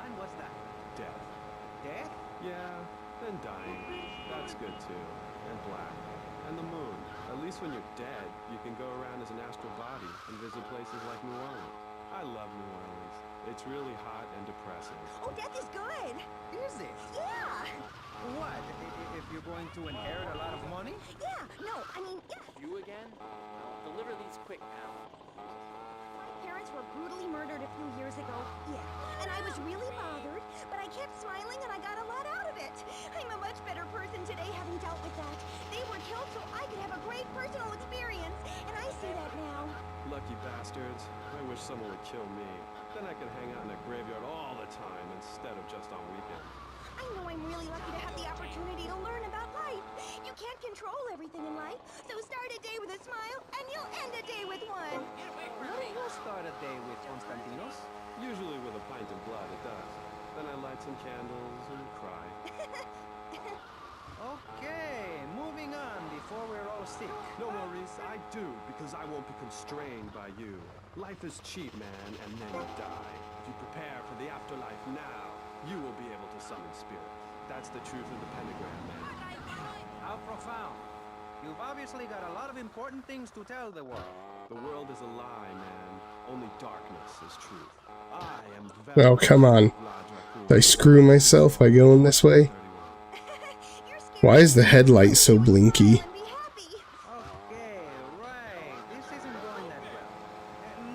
And what's that? Death. Death? Yeah, and dying. That's good too. And black. And the moon. At least when you're dead, you can go around as an astral body and visit places like New Orleans. I love New Orleans. It's really hot and depressing. Oh, death is good. Is it? Yeah. What? If you're going to inherit a lot of money? Yeah. No, I mean, yeah. You again? I'll deliver these quick, pal. My parents were brutally murdered a few years ago. Yeah. And I was really bothered, but I kept smiling and I got a lot out of it. I'm a much better person today having dealt with that. They were killed so I could have a great personal experience, and I see that now. Lucky bastards. I wish someone would kill me. Then I could hang out in a graveyard all the time instead of just on weekends. I know I'm really lucky to have the opportunity to learn about life. You can't control everything in life, so start a day with a smile, and you'll end a day with one. How do you start a day with, Constantinos? Usually with a pint of blood, it does. Then I light some candles and cry. Okay, moving on before we're all sick. No, Maurice, I do, because I won't be constrained by you. Life is cheap, man, and then you die. If you prepare for the afterlife now, you will be able to summon spirit. That's the truth of the pentagram, man. How profound. You've obviously got a lot of important things to tell the world. The world is a lie, man. Only darkness is truth. I am Oh, come on. Did I screw myself by going this way? Why is the headlight so blinky? Okay, right. This isn't going that well.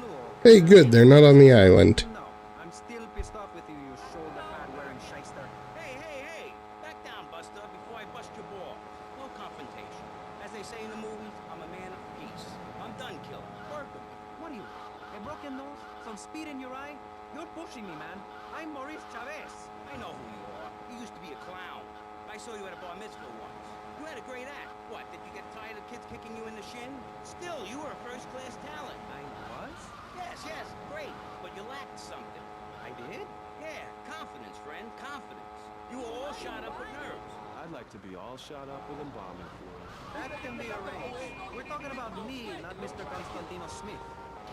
Look. Hey, good, they're not on the island. No, I'm still pissed off with you, you shoulder pad wearing shyster. Hey! Back down, Buster, before I bust your ball. No confrontation. As they say in the movies, I'm a man of peace. I'm done killing. Work with me. What are you? A broken nose? Some speed in your eye? You're pushing me, man. I'm Maurice Chavez. I know who you are. You used to be a clown. I saw you at a bar mitzvah once. You had a great act. What, did you get tired of kids kicking you in the shin? Still, you were a first-class talent. I was? Yes, great. But you lacked something. I did? Yeah, confidence, friend, confidence. You were all shot up with nerves. I'd like to be all shot up with embalming fluid. That can be arranged. We're talking about me, not Mr. Constantino Smith.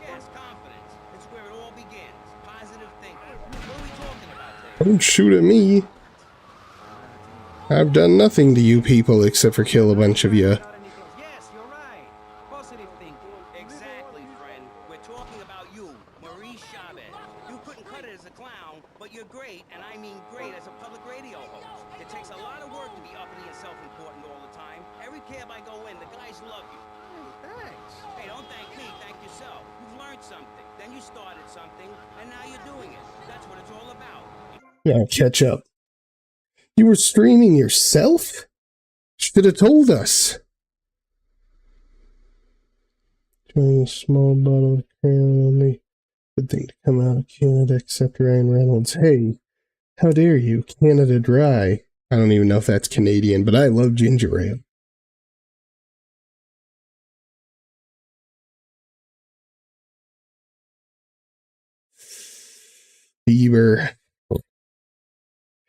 Yes, confidence. It's where it all begins. Positive thinking. What are we talking about today? Don't shoot at me. I've done nothing to you people except for kill a bunch of you. Yes, you're right. Positive thinking. Exactly, friend. We're talking about you, Maurice Chavez. You couldn't cut it as a clown, but you're great, and I mean great, as a public radio host. It takes a lot of work to be uppity and self-important all the time. Every cab I go in, the guys love you. Thanks. Hey, don't thank me, thank yourself. You've learned something, then you started something, and now you're doing it. That's what it's all about. Yeah, catch up. You were streaming yourself? Should have told us. Trying a small bottle of crayon only. Good thing to come out of Canada except Ryan Reynolds. Hey, how dare you? Canada Dry. I don't even know if that's Canadian, but I love ginger ale. Bieber.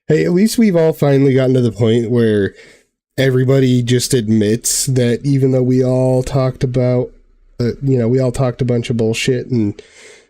Hey, at least we've all finally gotten to the point where everybody just admits that even though we all talked about, we all talked a bunch of bullshit and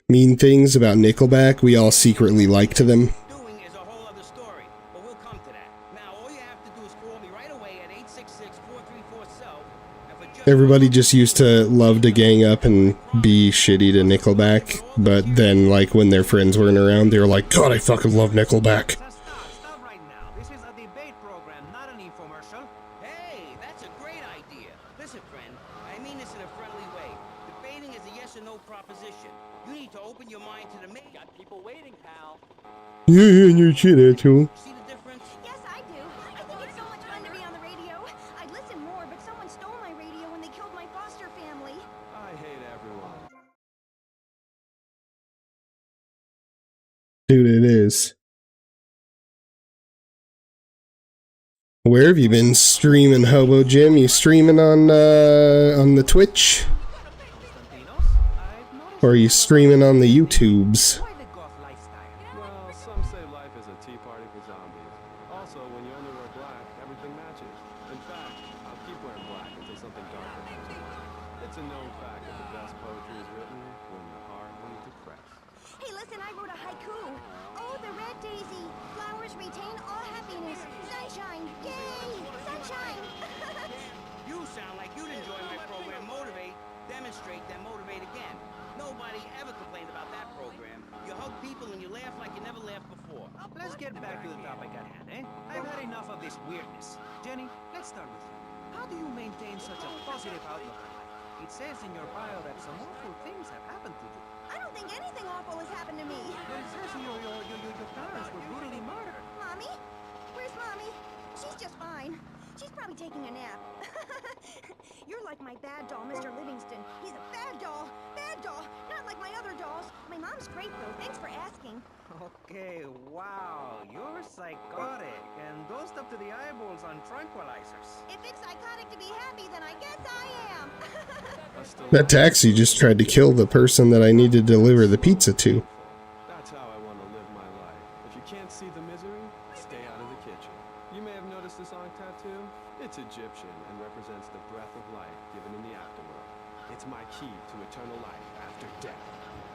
mean things about Nickelback, we all secretly liked them. Doing is a whole other story, but we'll come to that. Now, all you have to do is call me right away at 866-434-SELF. Everybody just used to love to gang up and be shitty to Nickelback, but then, like, when their friends weren't around, they were like, God, I fucking love Nickelback. Stop right now. This is a debate program, not an infomercial. Hey, that's a great idea. Listen, friend, I mean this in a friendly way. Debating is a yes or no proposition. You need to open your mind to the main. Got people waiting, pal. Yeah, and your shit at you. See the difference? Yes, I do. I think it's so much fun to be on the radio. I'd listen more, but someone stole my radio when they killed my foster family. I hate everyone. Dude, it is. Where have you been streaming, Hobo Jim? You streaming on the Twitch? Or are you streaming on the YouTubes? Well, some say life is a tea party for zombies. Also, when you only wear black, everything matches. In fact, I'll keep wearing black until something darker comes along. It's a known fact that the best poetry is written when the heart is depressed. Hey, listen, I wrote a haiku. Oh, the red daisy. Flowers retain all happiness. Sunshine. Yay! Sunshine! You sound like you'd enjoy my program Motivate, Demonstrate, then Motivate Again. Nobody ever complained about that program. You hug people and you get back to the topic at hand, eh? I've had enough of this weirdness. Jenny, let's start with you. How do you maintain such a positive outlook on life? It says in your bio that some awful things have happened to you. I don't think anything awful has happened to me. But it says your parents were brutally murdered. Mommy? Where's Mommy? She's just fine. She's probably taking a nap. You're like my bad doll, Mr. Livingston. He's a bad doll. Bad doll. Not like my other dolls. My mom's great, though. Thanks for asking. Okay, wow. You're psychotic and dosed up to the eyeballs on tranquilizers. If it's psychotic to be happy, then I guess I am. That taxi just tried to kill the person that I need to deliver the pizza to. That's how I want to live my life. If you can't see the misery, stay out of the kitchen. You may have noticed this on tattoo. It's Egyptian and represents the breath of life given in the afterworld. It's my key to eternal life after death.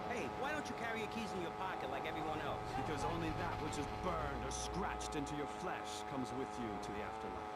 Hey, why don't you carry your keys in your pocket like everyone else? Because only that which is burned or scratched into your flesh comes with you to the afterlife.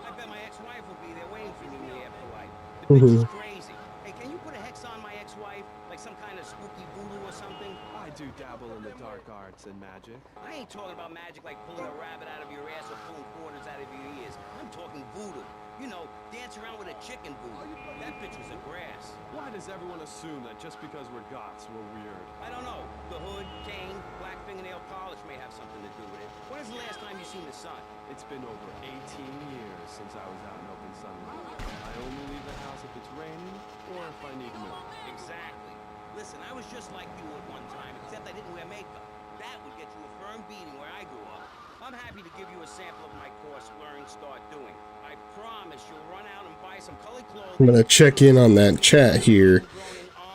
I bet my ex-wife will be there waiting for me in the afterlife. The bitch is crazy. Hey, can you put a hex on my ex-wife? Like some kind of spooky voodoo or something? I do dabble in the dark arts and magic. I ain't talking about magic like pulling a rabbit out of your ass or pulling quarters out of your ears. I'm talking voodoo. You know, dance around with a chicken voodoo. That bitch was a grass. Why does everyone assume that just because we're goths, we're weird? I don't know. The hood, cane, black fingernail polish may have something to do with it. When is the last time you seen the sun? It's been over 18 years since I was out in open sunlight. I only leave the house if it's raining or if I need milk. Exactly. Listen, I was just like you at one time, except I didn't wear makeup. That would get you a firm beating where I grew up. I'm happy to give you a sample of my course, Learn, Start Doing. I promise you'll run out and buy some colored clothes. I'm gonna check in on that chat here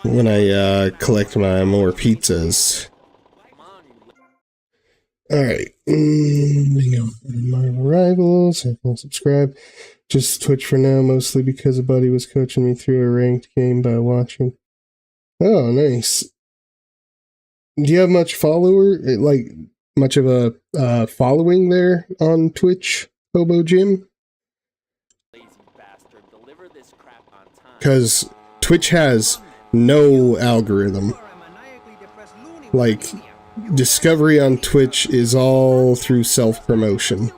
when I collect my more pizzas. Alright. My arrivals. I will subscribe. Just Twitch for now, mostly because a buddy was coaching me through a ranked game by watching. Oh, nice. Do you have much much of a following there on Twitch, Hobo Jim? Because Twitch has no algorithm. Like, discovery on Twitch is all through self-promotion.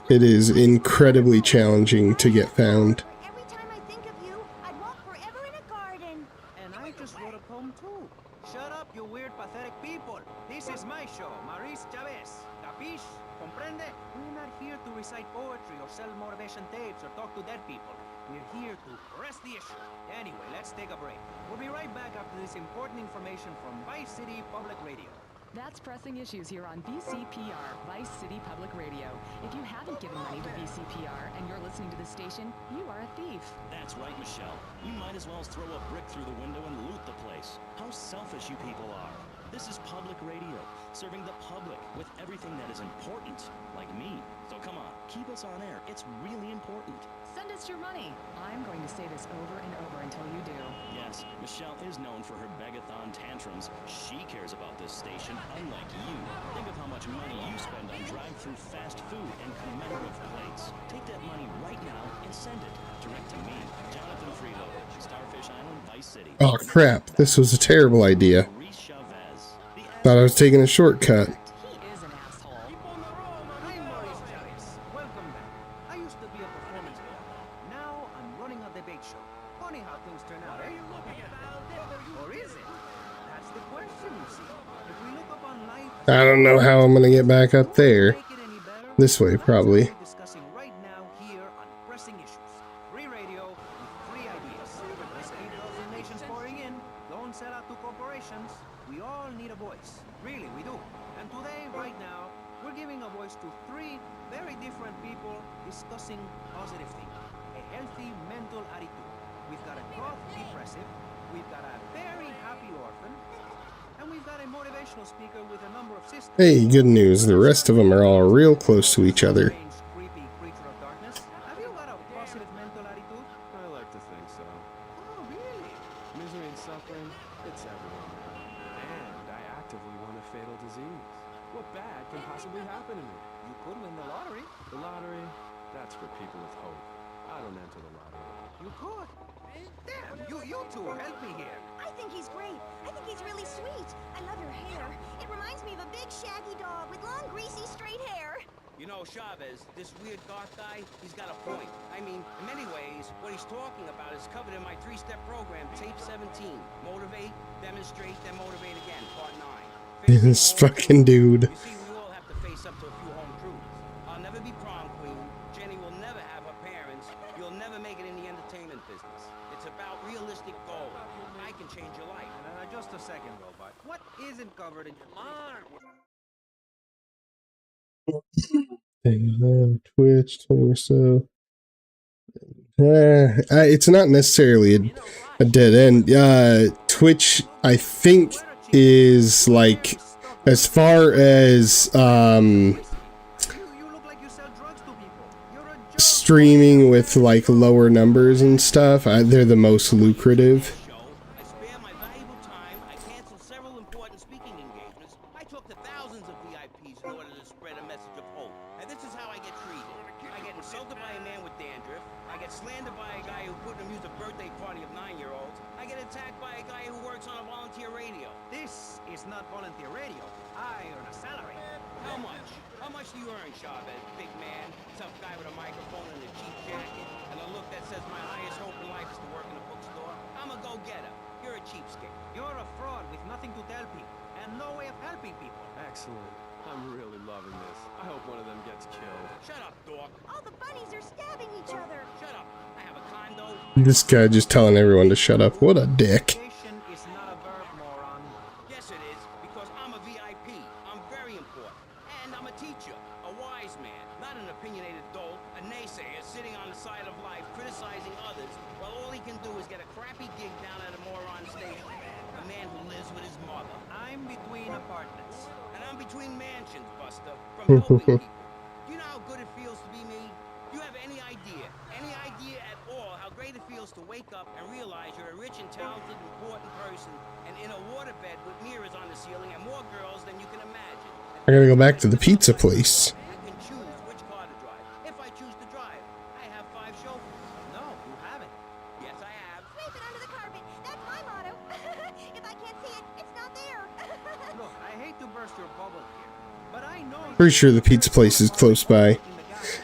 It is incredibly challenging to get found. Every time I think of you, I'd walk forever in a garden. And I just wrote a poem too. Shut up, you weird, pathetic people. This is my show, Maurice Chavez. Capiche? Comprende? We're not here to recite poetry or sell motivation tapes or talk to dead people. We're here to press the issue. Anyway, let's take a break. We'll be right back after this important information from Vice City Public Radio. That's Pressing Issues here on VCPR, Vice City Public Radio. If you haven't given money to VCPR and you're listening to this station, you are a thief. That's right, Michelle. We might as well throw a brick through the window and loot the place. How selfish you people are. This is public radio, serving the public with everything that is important, like me. So come on, keep us on air. It's really important. Send us your money. I'm going to say this over and over until you do. Yes, Michelle is known for her begathon tantrums. She cares about this station, unlike you. Think of how much money you spend on drive-through fast food and commemorative plates. Take that money right now and send it direct to me, Jonathan Freeloader, Starfish Island, Vice City. Oh crap, this was a terrible idea. Thought I was taking a shortcut. He is an asshole. I'm Maurice Chavez. Welcome back. I used to be a performance guy. Now I'm running a debate show. Funny how things turn out, eh? Or is it? That's the question, you see. If we look up on life... I don't know how I'm gonna get back up there. This way, probably. Discussing right now here on Pressing Issues. Free radio with free ideas. Let's keep those donations pouring in. Don't sell out to corporations. We all need a voice. Really, we do. And today, right now, we're giving a voice to three very different people discussing positive thinking. A healthy mental attitude. We've got a goth depressive. We've got a very happy orphan. And we've got a motivational speaker with a number of sisters. Hey, good news. The rest of them are all real close to each other. Creepy creature of darkness. Have you got a positive mental attitude? I like to think so. Oh, really? Misery and suffering, it's everywhere now. And I actively want a fatal disease. What bad can possibly happen to me? You could win the lottery. The lottery, that's for people with hope. I don't enter the lottery. You could. Damn, you two help me here. I think he's great. I think he's really sweet. I love your hair. It reminds me of a big shaggy dog with long, greasy, straight hair. You know, Chavez, this weird goth guy, he's got a point. I mean, in many ways, what he's talking about is covered in my 3-step program, Tape 17. Motivate, demonstrate, then motivate again, Part 9. This fucking dude. You see, we all have to face up to a few home truths. I'll never be prom queen. Jenny will never have her parents. You'll never make it in the entertainment business. It's about realistic goals. I can change your life. Just a second, Robot. What isn't covered in your mind? Twitch, 20 or so. It's not necessarily a dead end. Twitch, I think, is like, as far as streaming with like lower numbers and stuff, they're the most lucrative. This guy just telling everyone to shut up. What a dick. Yes, it is, because I'm a VIP. I'm very important. And I'm a teacher, a wise man, not an opinionated dolt, a naysayer sitting on the side of life criticizing others while all he can do is get a crappy gig down at a moron station. A man who lives with his mother. I'm between apartments. And I'm between mansions, Buster, from helping people. Do you know how good it feels to be me? Do you have any idea at all how great it feels to wake up and realize you're a rich and talented, important person and in a waterbed with mirrors on the ceiling and more girls than you can imagine? I gotta go back to the pizza place. I can choose which car to drive. If I choose to drive, I have 5 chauffeurs. No, you haven't. Yes, I have. Sweep it under the carpet. That's my motto. If I can't see it, it's not there. Look, I hate to burst your bubble here, but I know. Pretty sure the pizza place is close by.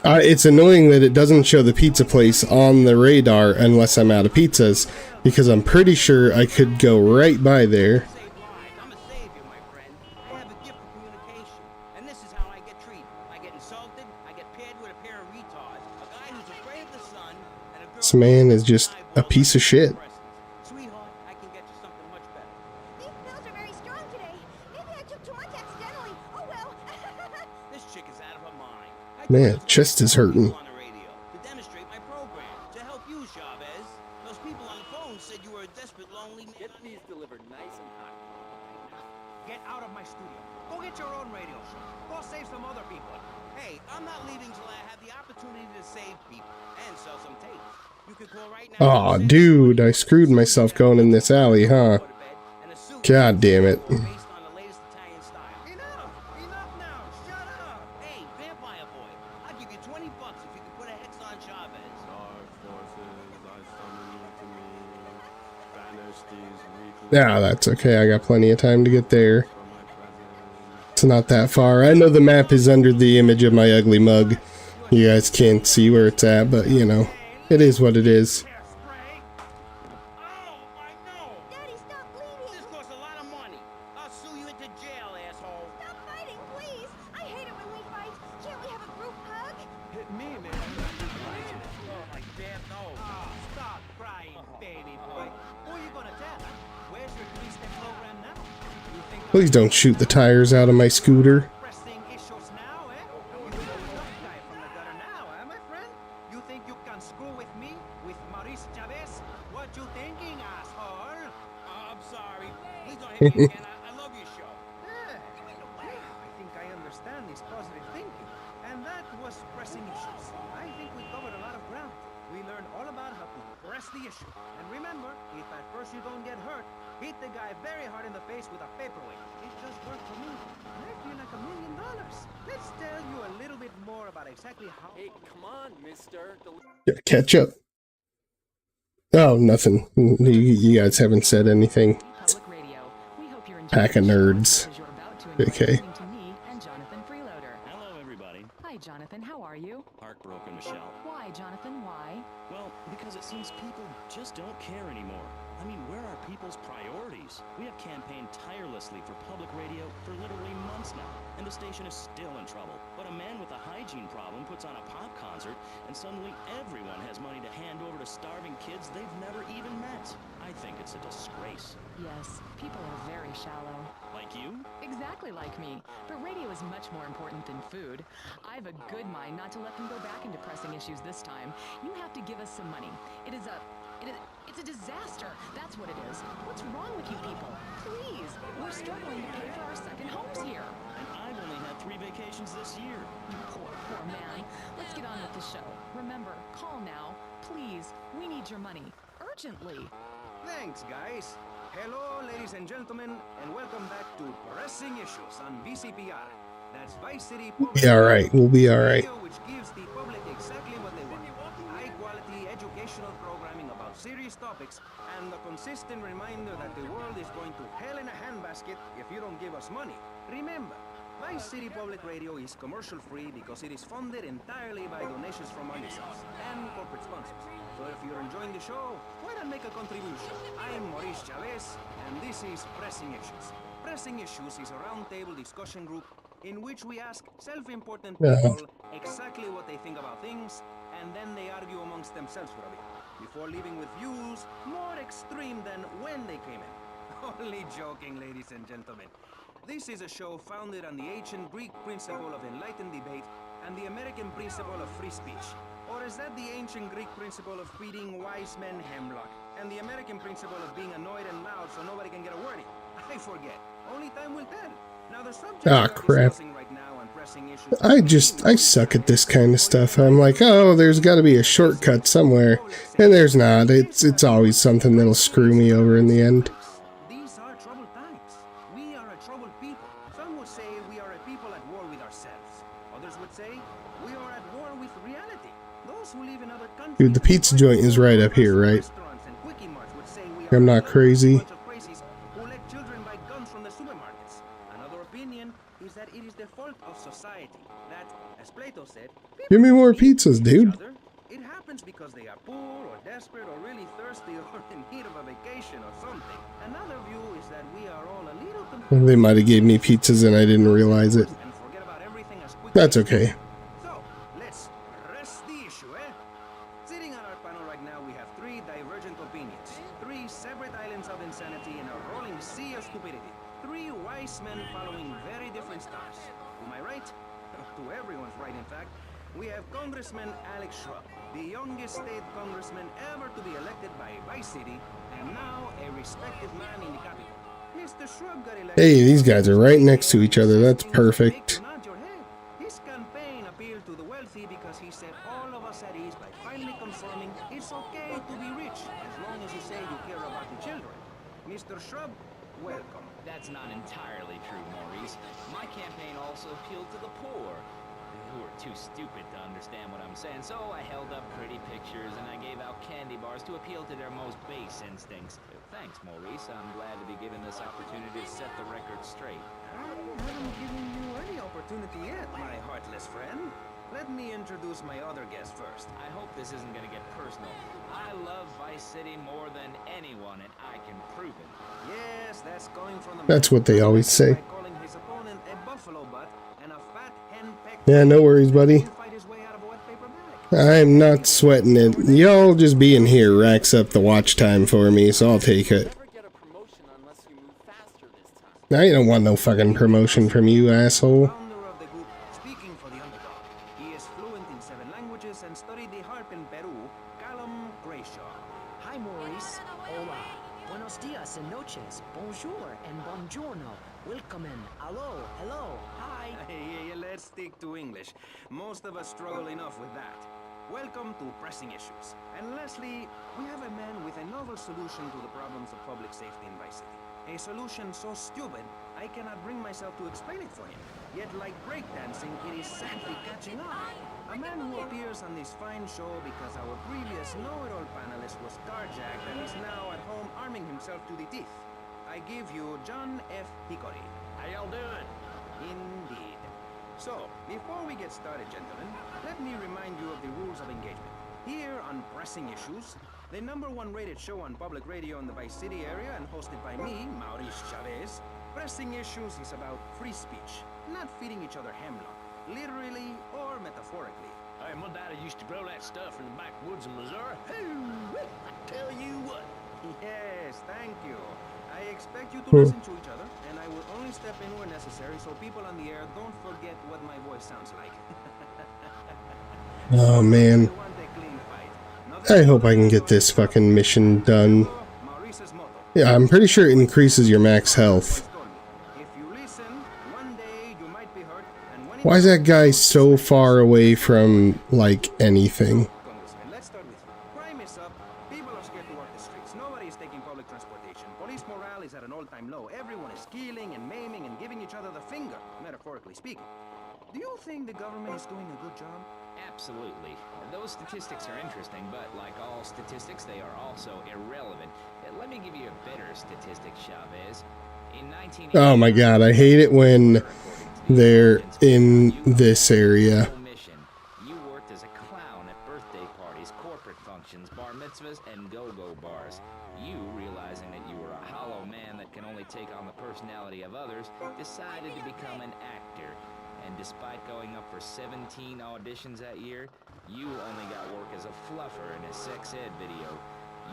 It's annoying that it doesn't show the pizza place on the radar unless I'm out of pizzas, because I'm pretty sure I could go right by there. I'm a savior, my friend. I have a gift for communication, and this is how I get treated. I get insulted, I get paired with a pair of retards, a guy who's afraid of the sun, and a girl. This man is just a piece of shit. Sweetheart, I can get you something much better. These pills are very strong today. Maybe I took too much accidentally. Oh well. This chick is out of her mind. Man, chest is hurting. On the radio to demonstrate my program to help you, Chavez. Those people on the phone said you were a desperate, lonely man. Get these delivered nice and hot. Get out of my studio. Go get your own radio show. Go save some other people. Hey, I'm not leaving till I have the opportunity to save people and sell some tapes. You can call right now. Aw, dude, I screwed myself going in this alley, huh? God damn it. Based on the latest Italian style. Enough now. Shut up. Hey, Vampire Boy, I'll give you $20 if you can put a hex on Chavez. Dark forces, I summon you to me. Banish these weak Ah, that's okay. I got plenty of time to get there. from my presence. It's not that far. I know the map is under the image of my ugly mug. You guys can't see where it's at, but you know, it is what it is. Daddy, stop bleeding. This costs a lot of money. I'll sue you into jail, asshole. Stop fighting, please. I hate it when we fight. Can't we have a group hug? Hit me, man. Oh, my damn nose. Stop crying, baby boy. Who are you gonna tell, huh? Where's your 3-step program now? You think Please don't shoot the tires out of my scooter. pressing issues now, eh? You think you're the tough guy from the gutter now, eh, my friend? You think you can screw with me? With Maurice Chavez? What you thinking, asshole? I'm sorry. Please don't hit me again. I love your show. Yeah, I think I understand this positive thinking. And that was pressing issues. I think we covered a lot of ground. We learned all about how to press the issue. And remember, if at first you don't get hurt, hit the guy very hard in the face with a paperweight. It just worked for me. And I feel like $1 million. Let's tell you a little bit more about exactly how... Hey, come on, mister. Gotta catch up. Oh, nothing. You guys haven't said anything. Public Radio. We hope you're enjoying Pack of the show nerds. because you're about to enjoy Okay. listening to me and Jonathan Freeloader. Hello, everybody. Hi, Jonathan. How are you? Heartbroken, Michelle. Why, Jonathan? Why? Well, because it seems people just don't care anymore. I mean, where are people's priorities? We have campaigned tirelessly for public radio for literally months now, and the station is still in trouble. But a man with a hygiene problem puts on a pop concert, and suddenly everyone has money to hand over to starving kids they've never even met. I think it's a disgrace. Yes, people are very shallow. Like you? Exactly like me. But radio is much more important than food. I have a good mind not to let them go back into pressing issues this time. You have to give us some money. It's a disaster. That's what it is. What's wrong with you people? Please, we're struggling to pay for our second homes here. And I've only had 3 vacations this year. You poor man. Let's get on with the show. Remember, call now. Please, we need your money. Urgently. Thanks, guys. Hello, ladies and gentlemen, and welcome back to Pressing Issues on VCPR. That's Vice City Public Be alright. We'll be alright. Radio, which gives the public exactly what they want. High-quality educational programming about serious topics, and the consistent reminder that the world is going to hell in a handbasket if you don't give us money. Remember, Vice City Public Radio is commercial-free because it is funded entirely by donations from our listeners and corporate sponsors. So if you're enjoying the show, why not make a contribution? I'm Maurice Chavez, and this is Pressing Issues. Pressing Issues is a roundtable discussion group in which we ask self-important people exactly what they think about things, and then they argue amongst themselves for a bit, before leaving with views more extreme than when they came in. Only joking, ladies and gentlemen. This is a show founded on the ancient Greek principle of enlightened debate and the American principle of free speech. Or is that the ancient Greek principle of feeding wise men hemlock and the American principle of being annoyed and loud so nobody can get a word in? I forget. Only time will tell. Now the subject Ah, crap. right now on Pressing Issues. I suck at this kind of stuff. I'm like, oh, there's got to be a shortcut somewhere, and there's not. It's always something that'll screw me over in the end. These are troubled times. We are a troubled people. Some would say we are a people at war with ourselves. Others would say we are at war with reality. Those who live in other countries. Dude, the pizza joint is right up here, right? I'm not crazy. Who let children buy guns from the supermarkets. Another opinion is that it is the fault of society that, as Plato said, Give me more pizzas, dude. it happens because they are poor or desperate or really thirsty or in need of a vacation or something. Another view is that we are all a little confused. They might have gave me pizzas and I didn't realize it. And forget about everything as quickly That's as okay. So, let's press the issue, eh? Sitting on our panel right now, we have 3 divergent opinions. 3 separate islands of insanity in a rolling sea of stupidity. 3 wise men following very different stars. To my right, to everyone's right in fact, we have Congressman Alex Shrub, the youngest state congressman ever to be elected by Vice City, and now a respected man in the capital. Mr. Shrub got elected. Hey, these guys are right next to each other. That's perfect. Nod your head. His campaign appealed to the wealthy because he set all of us at ease by finally confirming it's okay to be rich as long as you say you care about the children. Mr. Shrub, welcome. That's not entirely true, Maurice. My campaign also appealed to the poor, who are too stupid to understand what I'm saying. So I held up pretty pictures and I gave out candy bars to appeal to their most base instincts. Thanks, Maurice. I'm glad to be given this opportunity to set the record straight. I haven't given you any opportunity yet, my heartless friend. Let me introduce my other guest first. I hope this isn't gonna get personal. I love Vice City more than anyone, and I can prove it. Yes, that's going from the That's what they always say. by calling his opponent a buffalo butt and a fat hen-pecked Yeah, no worries, buddy. fight his way out of a wet paper bag. I'm not sweating it. Y'all just being here racks up the watch time for me, so I'll take it. Never get a promotion unless we move faster this time. I don't want no fucking promotion from you, asshole. Founder of the group Speaking for the Underdog. He is fluent in 7 languages and studied the harp in Peru. Callum Grayshaw. Hi, Maurice. Hola. Buenos dias and noches. Bonjour and buongiorno. Welcome and hello, hello, hi. Hey, let's stick to English. Most of us struggle enough with that. Welcome to Pressing Issues. And lastly, we have a man with a novel solution to the problems of public safety in Vice City. A solution so stupid, I cannot bring myself to explain it for him. Yet like breakdancing, it is sadly catching on. A man who appears on this fine show because our previous know-it-all panelist was carjacked and is now at home arming himself to the teeth. I give you John F. Hickory. How y'all doing? Indeed. So, before we get started, gentlemen, let me remind you of the rules of engagement. Here on Pressing Issues, the #1 rated show on public radio in the Vice City area and hosted by me, Maurice Chavez, Pressing Issues is about free speech, not feeding each other hemlock, literally or metaphorically. Hey, my daddy used to grow that stuff in the backwoods of Missouri. I tell you what. Yes, thank you. I expect you to listen to each other, and I will only step in where necessary so people on the air don't forget what my voice sounds like. Oh man. I hope I can get this fucking mission done. Yeah, I'm pretty sure it increases your max health. Why is that guy so far away from, like, anything? Let's start with crime is up. People are scared to walk the streets. Nobody is taking public transportation. Police morale is at an all-time low. Everyone is killing and maiming and giving each other the finger, metaphorically speaking. Do you think the government is doing a good job? Absolutely. Those statistics are interesting, but like all statistics, they are also irrelevant. Let me give you a better statistic, Chavez. In 1980, Oh my god, I hate it when they're in this area. you worked as a clown at birthday parties, corporate functions, bar mitzvahs, and go-go bars. You, realizing that you were a hollow man that can only take on the personality of others, decided to become an actor. And despite going up for 17 auditions that year, you only got work as a fluffer in a sex ed video.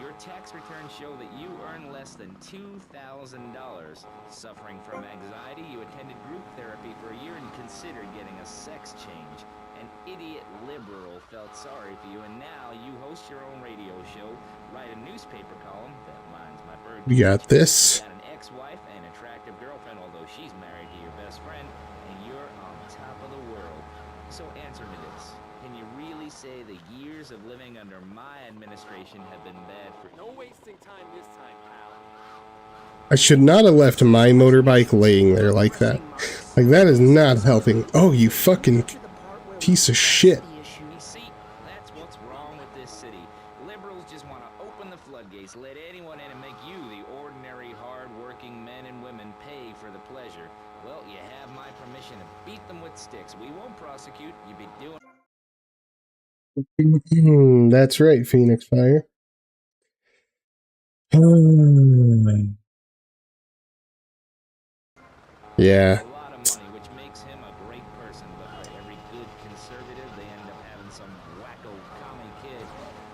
Your tax returns show that you earn less than $2,000. Suffering from anxiety, you attended group therapy for a year and considered getting a sex change. An idiot liberal felt sorry for you, and now you host your own radio show, write a newspaper column, that mine's my bird. You got this. Got an ex-wife and attractive girlfriend, although she's married to your best friend, and you're on top of the world. So answer me this. Can you really say the years of living under my administration have been bad for you? No wasting time this time, pal. I should not have left my motorbike laying there like that. Like, that is not helping. Oh, you fucking piece of shit. See, that's what's wrong with this city. Liberals just want to open the floodgates, let anyone in and make you, the ordinary, hard-working men and women, pay for the pleasure. Well, you have my permission to beat them with sticks. We won't prosecute. You'd be doing... That's right, Phoenix Fire. Yeah. a lot of money, which makes him a great person. But for every good conservative, they end up having some wacko commie kid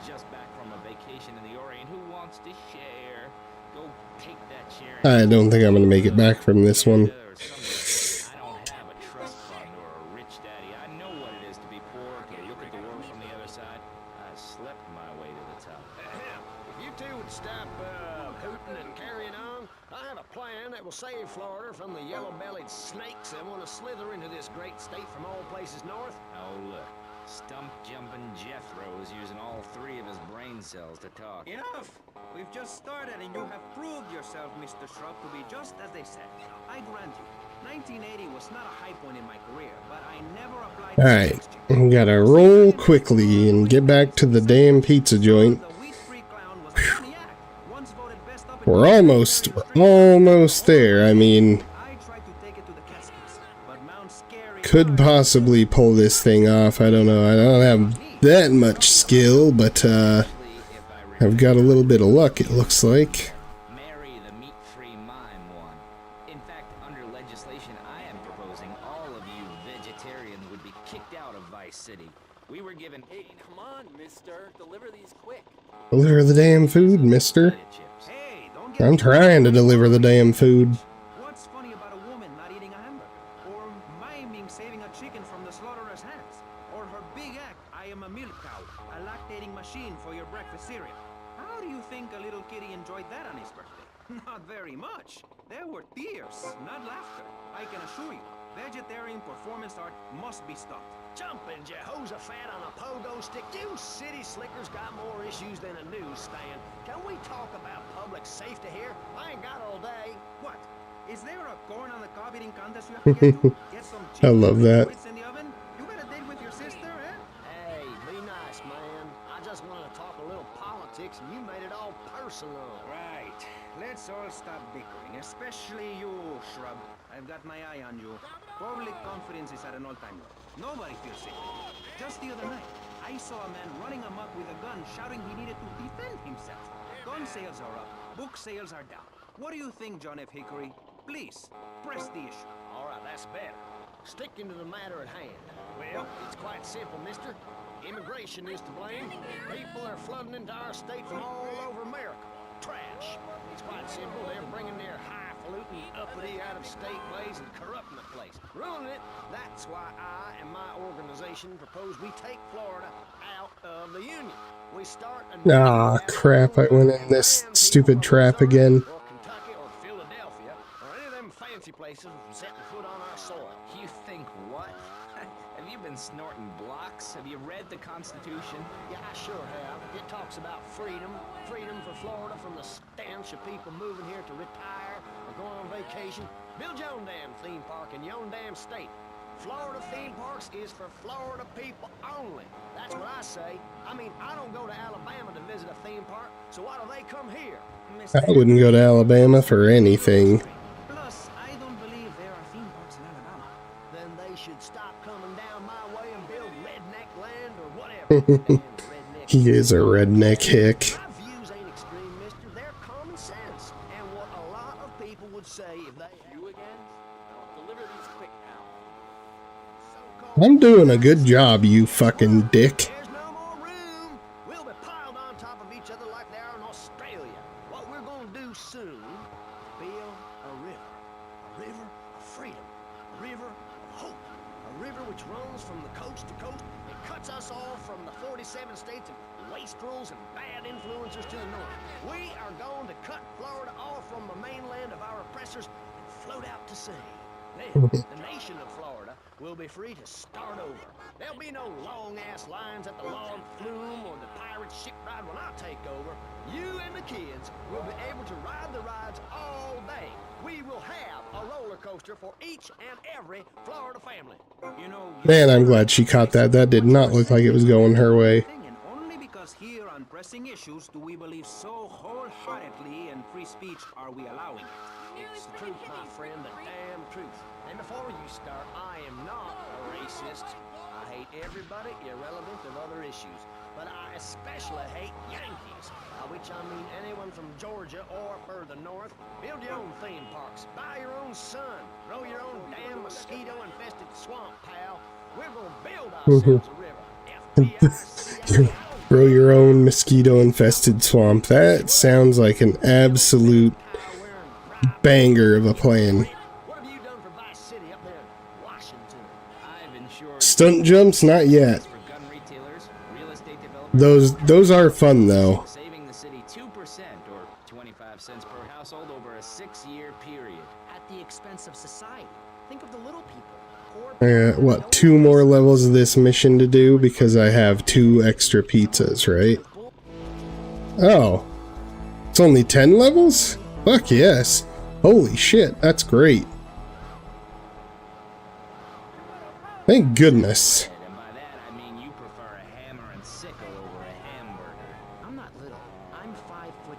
just back from a vacation in the Orient who wants to share. Go take that share. I don't think I'm going to make it back from this one. I don't have a trust fund or a rich daddy. I know what it is to be poor, to look at the world from the other side. I slept my way to the top. If you two would stop hooting and carrying on, I have a plan that will save Florida from the yellow-bellied snakes that want to slither into this great state from all places north. Oh, look. Stump-jumping Jethro is using all 3 of his brain cells to talk. Enough! We've just started and you have proved yourself, Mr. Shrub, to be just as they said. I grant you, 1980 was not a high point in my career, but I never applied... Alright, we gotta roll quickly and get back to the damn pizza joint. We're almost there. I mean, could possibly pull this thing off. I don't know. I don't have that much skill, but I've got a little bit of luck, it looks like. Marry the meat-free mime one. In fact, under legislation I am proposing, all of you vegetarians would be kicked out of Vice City. We were given... Hey, come on, mister. Deliver these quick. Deliver the damn food, mister. I'm trying to deliver the damn food. What's funny about a woman not eating a hamburger? Or miming saving a chicken from the slaughterer's hands? Or her big act, I am a milk cow, a lactating machine for your breakfast cereal? How do you think a little kitty enjoyed that on his birthday? Not very much. There were tears, not laughter. I can assure you, vegetarian performance art must be stopped. Jumping Jehoshaphat on a pogo stick. You city slickers got more issues than a newsstand. Can we talk about public safety here? I ain't got all day. What? Is there a corn on the cob eating contest you have to get to? Get some I chicken love that. grits in the oven? You got a date with your sister, eh? Hey, be nice, man. I just wanted to talk a little politics, and you made it all personal. Right. Let's all stop bickering, especially you, Shrub. I've got my eye on you. Public confidence is at an all-time low. Nobody feels safe. Just the other night, I saw a man running amok with a gun, shouting he needed to defend himself. Gun sales are up. Book sales are down. What do you think, John F. Hickory? Please, press the issue. All right, that's better. Sticking to the matter at hand. Well, it's quite simple, mister. Immigration is to blame. People are flooding into our state from all over America. Trash. It's quite simple. They're bringing their highfalutin, uppity, out-of-state ways and corrupting the place. Ruining it. That's why I and my organization propose we take Florida out of the Union. We start a Ah, crap. I went in this stupid trap again. or Kentucky or Philadelphia or any of them fancy places from setting foot on our soil. You think what? Have you been snorting blocks? Have you read the Constitution? Yeah, I sure have. It talks about freedom. Freedom for Florida from the stench of people moving here to retire or go on vacation. Build your own damn theme park in your own damn state. Florida theme parks is for Florida people only. That's what I say. I mean, I don't go to Alabama to visit a theme park, so why do they come here? I wouldn't go to Alabama for anything. Plus, I don't believe there are theme parks in Alabama. Then they should stop coming down my way and build redneck land or whatever. Damn redneck. He is a redneck hick. My views ain't extreme, mister. They're common sense. And what a lot of people would say if they... You again? Now, deliver these quick now. I'm doing a good job, you fucking dick. There's no more room. We'll be piled on top of each other like they are in Australia. What we're gonna do soon, build a river. A river of freedom. A river of hope. A river which runs from the coast to coast and cuts us off from the 47 states of wastrels and bad influencers to the north. We are going to cut Florida off from the mainland of our oppressors and float out to sea. Then, the nation of Florida will be free to start over. There'll be no long-ass lines at the log flume or the pirate shipwright when I take over. You and the kids will be able to ride the rides all day. We will have a roller coaster for each and every Florida family. You know, Man, I'm glad she caught that. That did not look like it was going her way. and only because here on pressing issues do we believe so wholeheartedly in free speech are we allowing it. It's the truth, my friend, the damn truth. And before you start, I am not a racist. I hate everybody, irrelevant of other issues. But I especially hate Yankees, by which I mean anyone from Georgia or further north. Build your own theme parks, buy your own sun, grow your own damn mosquito-infested swamp, pal. We're gonna build ourselves a river. FBI, Grow your own mosquito-infested swamp. That sounds like an absolute banger of a plan. what have you done for Vice City up there in Washington? I've insured Stunt jumps? Not yet. for gun retailers, real estate developers, Those are fun though. saving the city 2% or 25 cents per household over a 6-year period. At the expense of society. Think of the little people. Poor I got, what, 2 more levels of this mission to do because I have 2 extra pizzas, right? Oh. It's only 10 levels? Fuck yes. Holy shit, that's great. Thank goodness. And by that, I mean you prefer a hammer and sickle over a hamburger. I'm not little. I'm 5'5".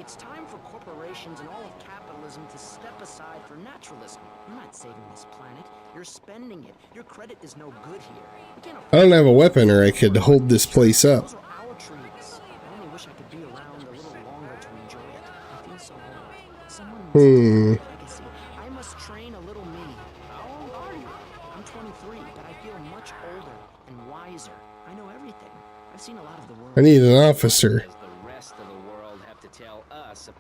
It's time for corporations and all of capitalism to step aside for naturalism. You're not saving this planet. You're spending it. Your credit is no good here. You can't I don't have a weapon or I could hold this place up. Those are our trees. I only wish I could be around a little longer to enjoy it. I feel so old. Someone must legacy. I must train a little me. How old are you? I'm 23, but I feel much older and wiser. I know everything. I've seen a lot of the world. I need an officer. As the rest of the world have to tell us.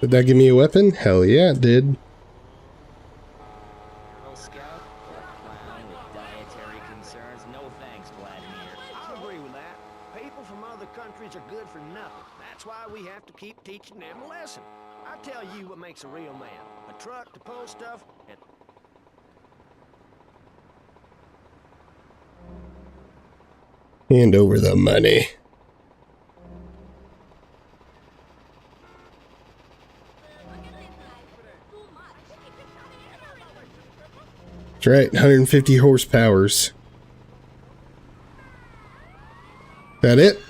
Did that give me a weapon? Hell yeah, it did. Girl Scout or a clown with dietary concerns? No thanks, Vladimir. I agree with that. People from other countries are good for nothing. That's why we have to keep teaching them a lesson. I tell you what makes a real man. A truck to pull stuff and... Hand over the money. That's right, 150 horsepowers. That it?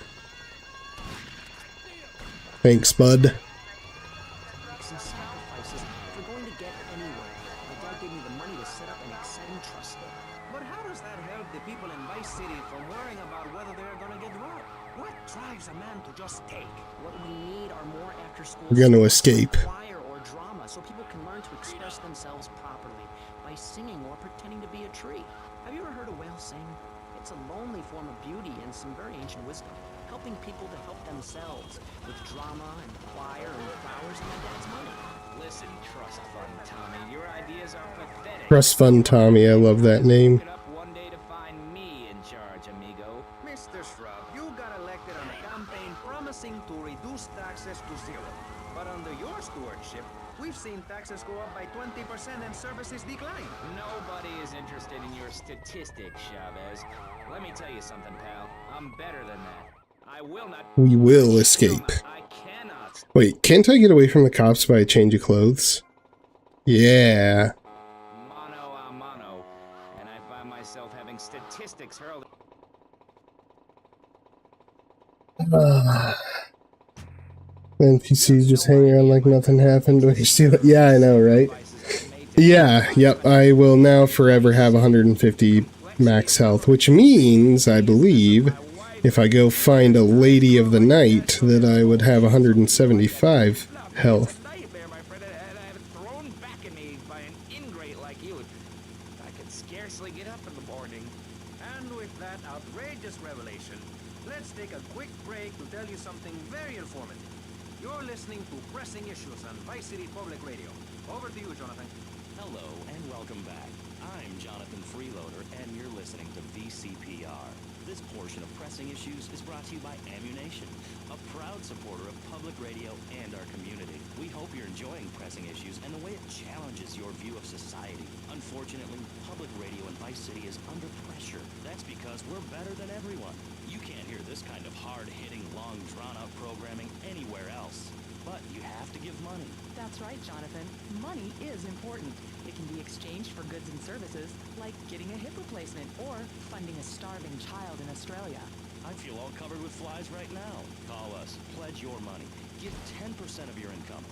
Thanks, bud. Some sacrifices if we're going to get anywhere. My dad gave me the money to set up an exciting trust there. But how does that help the people in Vice City from worrying about whether they're gonna get robbed? What drives a man to just take? What we need are more after-school We're gonna sports, escape. choir or drama, so people can learn to express themselves properly by singing or pretending to be a tree. Have you ever heard a whale sing? It's a lonely form of beauty and some very ancient wisdom, helping people to help themselves with drama and choir and flowers and my dad's money. Listen, Trust Fund Tommy, your ideas are pathetic. Trust Fund Tommy, I love that name. Look it up one day to find me in charge, amigo. Mr. Shrub, you got elected on a campaign promising to reduce taxes to zero. But under your stewardship, we've seen taxes go up by 20% and services decline. Nobody is interested in your statistics, Chavez. Let me tell you something, pal. I'm better than that. I will not. We will escape. I cannot. Wait, can't I get away from the cops by a change of clothes? Yeah. Mano a mano. And I find myself having statistics hurled. NPCs just hang around like nothing happened. When you see that? Yeah, I know, right? Yeah, yep, I will now forever have 150 max health, which means, I believe, if I go find a lady of the night, that I would have 175 health. Nightmare, my friend, and I have it thrown back at me by an ingrate like you. I could scarcely get up in the morning. And with that outrageous revelation, let's take a quick break to tell you something very informative. You're listening to Pressing Issues on Vice City Public Radio. Over to you, Jonathan. Hello and welcome back. I'm Jonathan Freeloader and you're listening to VCPR. This portion of Pressing Issues is brought to you by Ammunition, a proud supporter of public radio and our community. We hope you're enjoying Pressing Issues and the way it challenges your view of society. Unfortunately, public radio in Vice City is under pressure. That's because we're better than everyone. You can't hear this kind of hard-hitting, long, drawn-out programming anywhere else. But you have to give money. That's right, Jonathan. Money is important. It can be exchanged for goods and services, like getting a hip replacement or funding a starving child in Australia. I feel all covered with flies right now. Call us. Pledge your money. Give 10% of your income.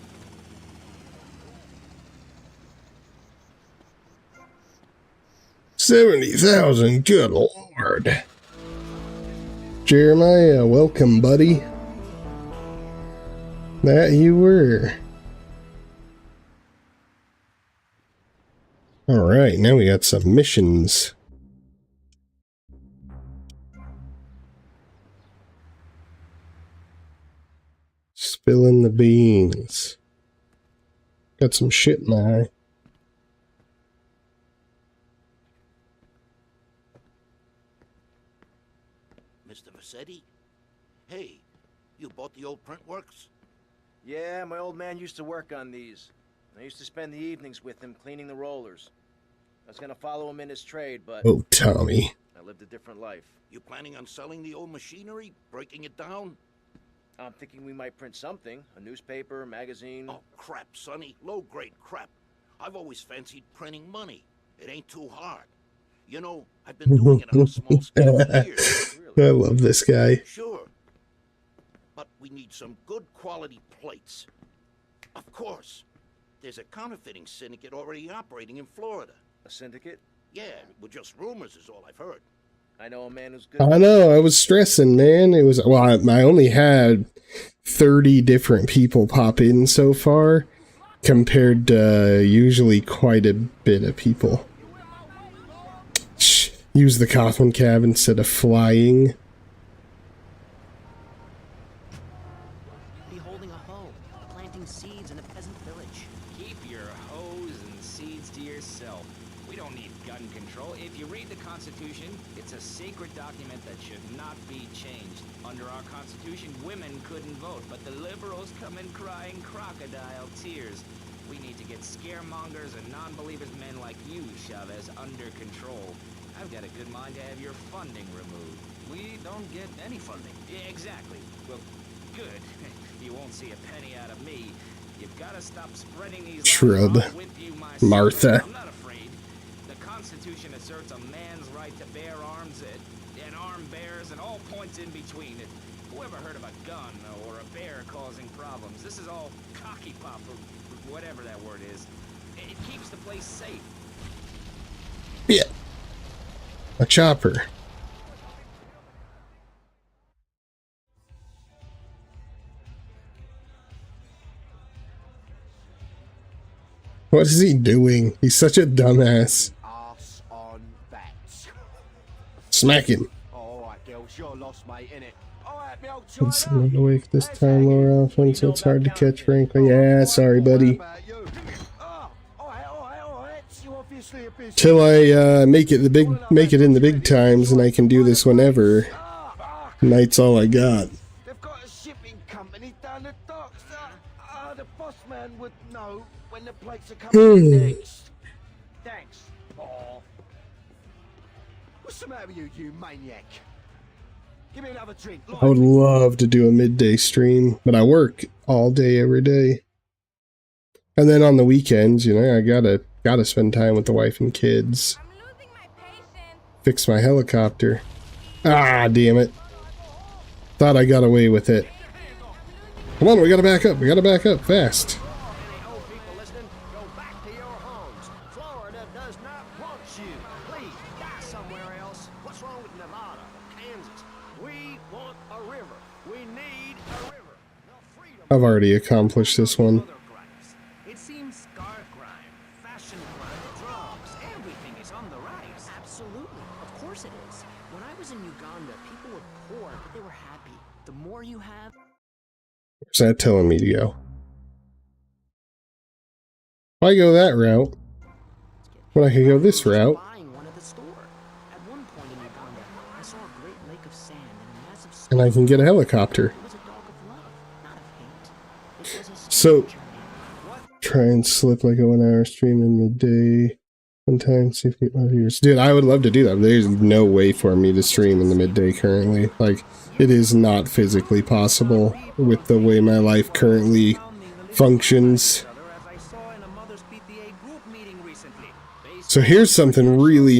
$70,000, good lord. Jeremiah, welcome, buddy. That you were. Alright, now we got some missions. Spilling the beans. Got some shit in my eye. Mr. Vassetti? Hey, you bought the old print works? Yeah, my old man used to work on these. I used to spend the evenings with him cleaning the rollers. I was gonna follow him in his trade, but... Oh, Tommy. I lived a different life. You planning on selling the old machinery? Breaking it down? I'm thinking we might print something. A newspaper, magazine... Oh, crap, Sonny. Low-grade crap. I've always fancied printing money. It ain't too hard. You know, I've been doing it on a small scale for years. I love this guy. Sure. But we need some good quality plates. Of course. There's a counterfeiting syndicate already operating in Florida. A syndicate? Yeah, with just rumors is all I've heard. I know a man who's good... I know, I was stressing, man. It was... Well, I only had 30 different people pop in so far, compared to usually quite a bit of people. Use the coffin cab instead of flying. Be holding a hoe, planting seeds in a peasant village. Keep your hoes and seeds to yourself. We don't need gun control. If you read the Constitution, it's a sacred document that should not be changed. Under our Constitution, women couldn't vote, but the liberals come in crying crocodile tears. We need to get scaremongers and non-believers men like you, Chavez, under control. I've got a good mind to have your funding removed. We don't get any funding. Yeah, exactly. Well, good. You won't see a penny out of me. You've got to stop spreading these Shrub. lies. I'll whip you myself. Martha. I'm not afraid. The Constitution asserts a man's right to bear arms and arm bearers and all points in between. Whoever heard of a gun or a bear causing problems? This is all cocky pop or whatever that word is. It keeps the place safe. Yeah. A chopper. What is he doing? He's such a dumbass. Arse on that. Smack him. Alright, girls, you're lost, mate, innit? Alright, me old It's not awake this time, lower offense, so it's hard to catch, frankly. Yeah, sorry, buddy. Till I make it in the big times, and I can do this whenever. Night's all I got. They've got a shipping company down the docks. The boss man would know when the plates are coming next. Thanks, Paul. What's the matter with you, you maniac? Give me another drink. I would love to do a midday stream, but I work all day every day. And then on the weekends, you know, I gotta spend time with the wife and kids. Fix my helicopter. Ah, damn it. Thought I got away with it. Come on, we gotta back up. We gotta back up fast. Florida does not want you. Please, die somewhere else. What's wrong with Nevada, Kansas? We want a river. We need a river. I've already accomplished this one. It seems scar crime, fashion crime, drugs, everything is on the rise. Absolutely. Of course it is. When I was in Uganda, people were poor, but they were happy. The more you have... Where's that telling me to go? Why go that route? When I could go this route. And I can get a helicopter. So, try and slip like a 1 hour stream in midday. One time, see if you get my viewers. Dude, I would love to do that. There's no way for me to stream in the midday currently. Like, it is not physically possible with the way my life currently functions. So here's something really